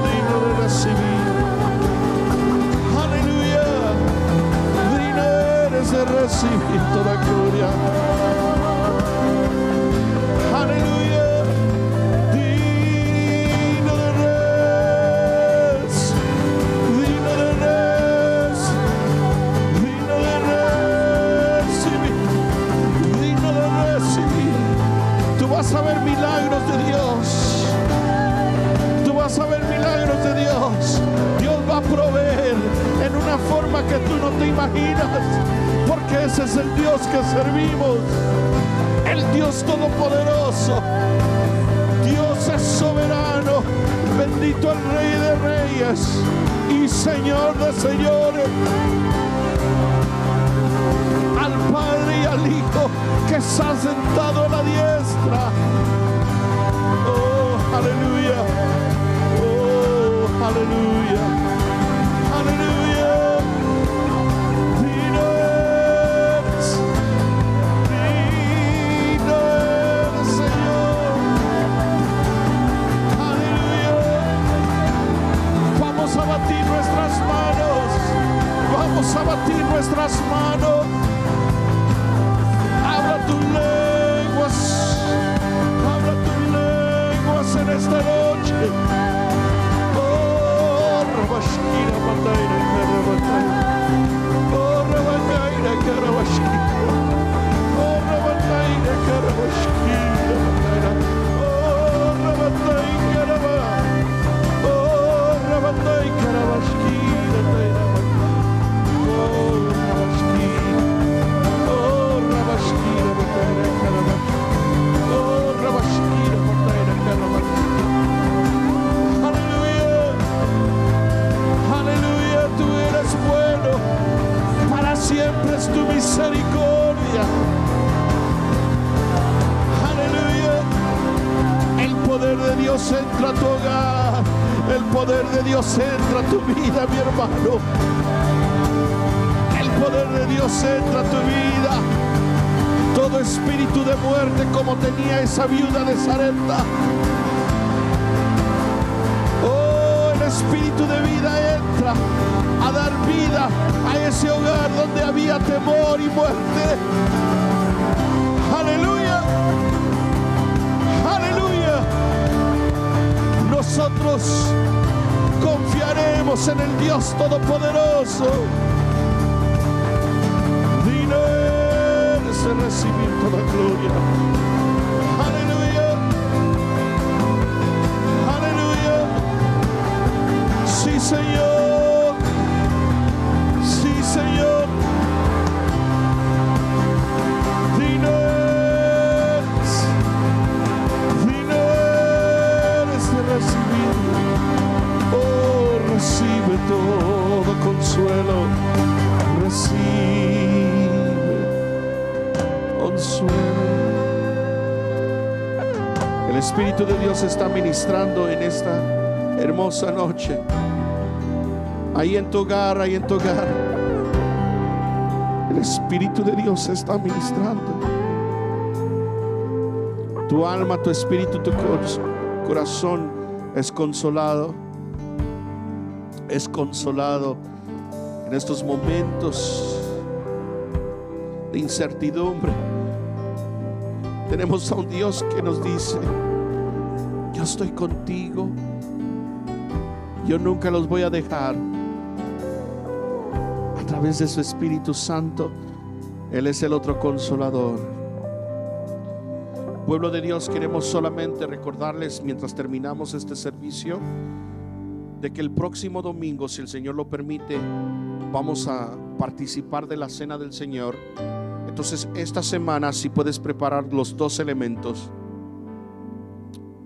digno de recibir. Aleluya. Digno eres de recibir toda gloria. Aleluya. Digno de recibir. Tú vas a ver milagros de Dios. Tú vas a ver milagros de Dios. Dios va a proveer en una forma que tú no te imaginas, porque ese es el Dios que servimos, el Dios Todopoderoso. Dios es soberano. Bendito el Rey de Reyes y Señor de Señores. Al Padre y al Hijo que está sentado a la diestra. Oh, aleluya. Oh, aleluya. Aleluya. Digno Dios entra a tu hogar. El poder de Dios entra a tu vida, mi hermano. El poder de Dios entra a tu vida. Todo espíritu de muerte como tenía esa viuda de Sarepta. Oh, el espíritu de vida entra a dar vida a ese hogar donde había temor y muerte. Aleluya. Aleluya. Nosotros confiaremos en el Dios Todopoderoso. Digno es recibir toda gloria. Aleluya. Aleluya. Sí, Señor. Sí, Señor. Digno es de recibir. Oh, recibe todo consuelo. Recibe consuelo. El Espíritu de Dios está ministrando en esta hermosa noche. Ahí en tu hogar, ahí en tu hogar. El Espíritu de Dios está ministrando. Tu alma, tu espíritu, tu corazón es consolado. Es consolado en estos momentos de incertidumbre. Tenemos a un Dios que nos dice: yo estoy contigo. Yo nunca los voy a dejar. A través de su Espíritu Santo, Él es el otro consolador. Pueblo de Dios, queremos solamente recordarles mientras terminamos este servicio de que el próximo domingo, si el Señor lo permite, vamos a participar de la Cena del Señor. Entonces esta semana, si puedes preparar los dos elementos: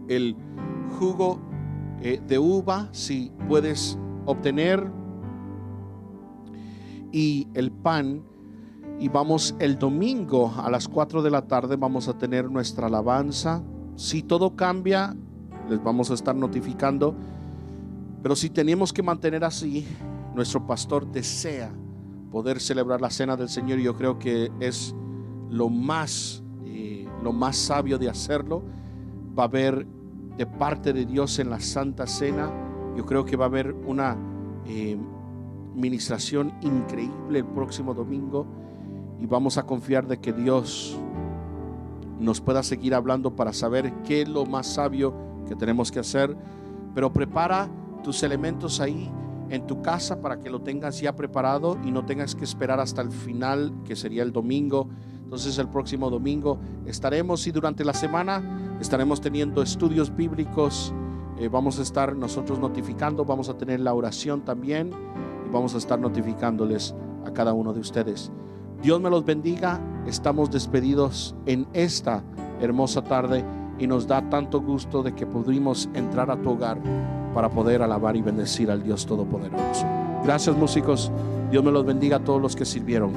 el jugo de uva, si puedes obtener, y el pan. Y vamos el domingo a las 4 de la tarde, vamos a tener nuestra alabanza. Si todo cambia, les vamos a estar notificando. Pero si tenemos que mantener así, nuestro pastor desea poder celebrar la Cena del Señor. Y yo creo que es lo más sabio de hacerlo. Va a haber de parte de Dios en la Santa Cena, yo creo que va a haber una ministración increíble el próximo domingo. Y vamos a confiar de que Dios nos pueda seguir hablando para saber qué es lo más sabio que tenemos que hacer. Pero prepara tus elementos ahí en tu casa para que lo tengas ya preparado y no tengas que esperar hasta el final, que sería el domingo. Entonces el próximo domingo estaremos, y durante la semana estaremos teniendo estudios bíblicos. Vamos a estar nosotros notificando, vamos a tener la oración también, y vamos a estar notificándoles a cada uno de ustedes. Dios me los bendiga. Estamos despedidos en esta hermosa tarde y nos da tanto gusto de que pudimos entrar a tu hogar para poder alabar y bendecir al Dios Todopoderoso. Gracias, músicos. Dios me los bendiga a todos los que sirvieron.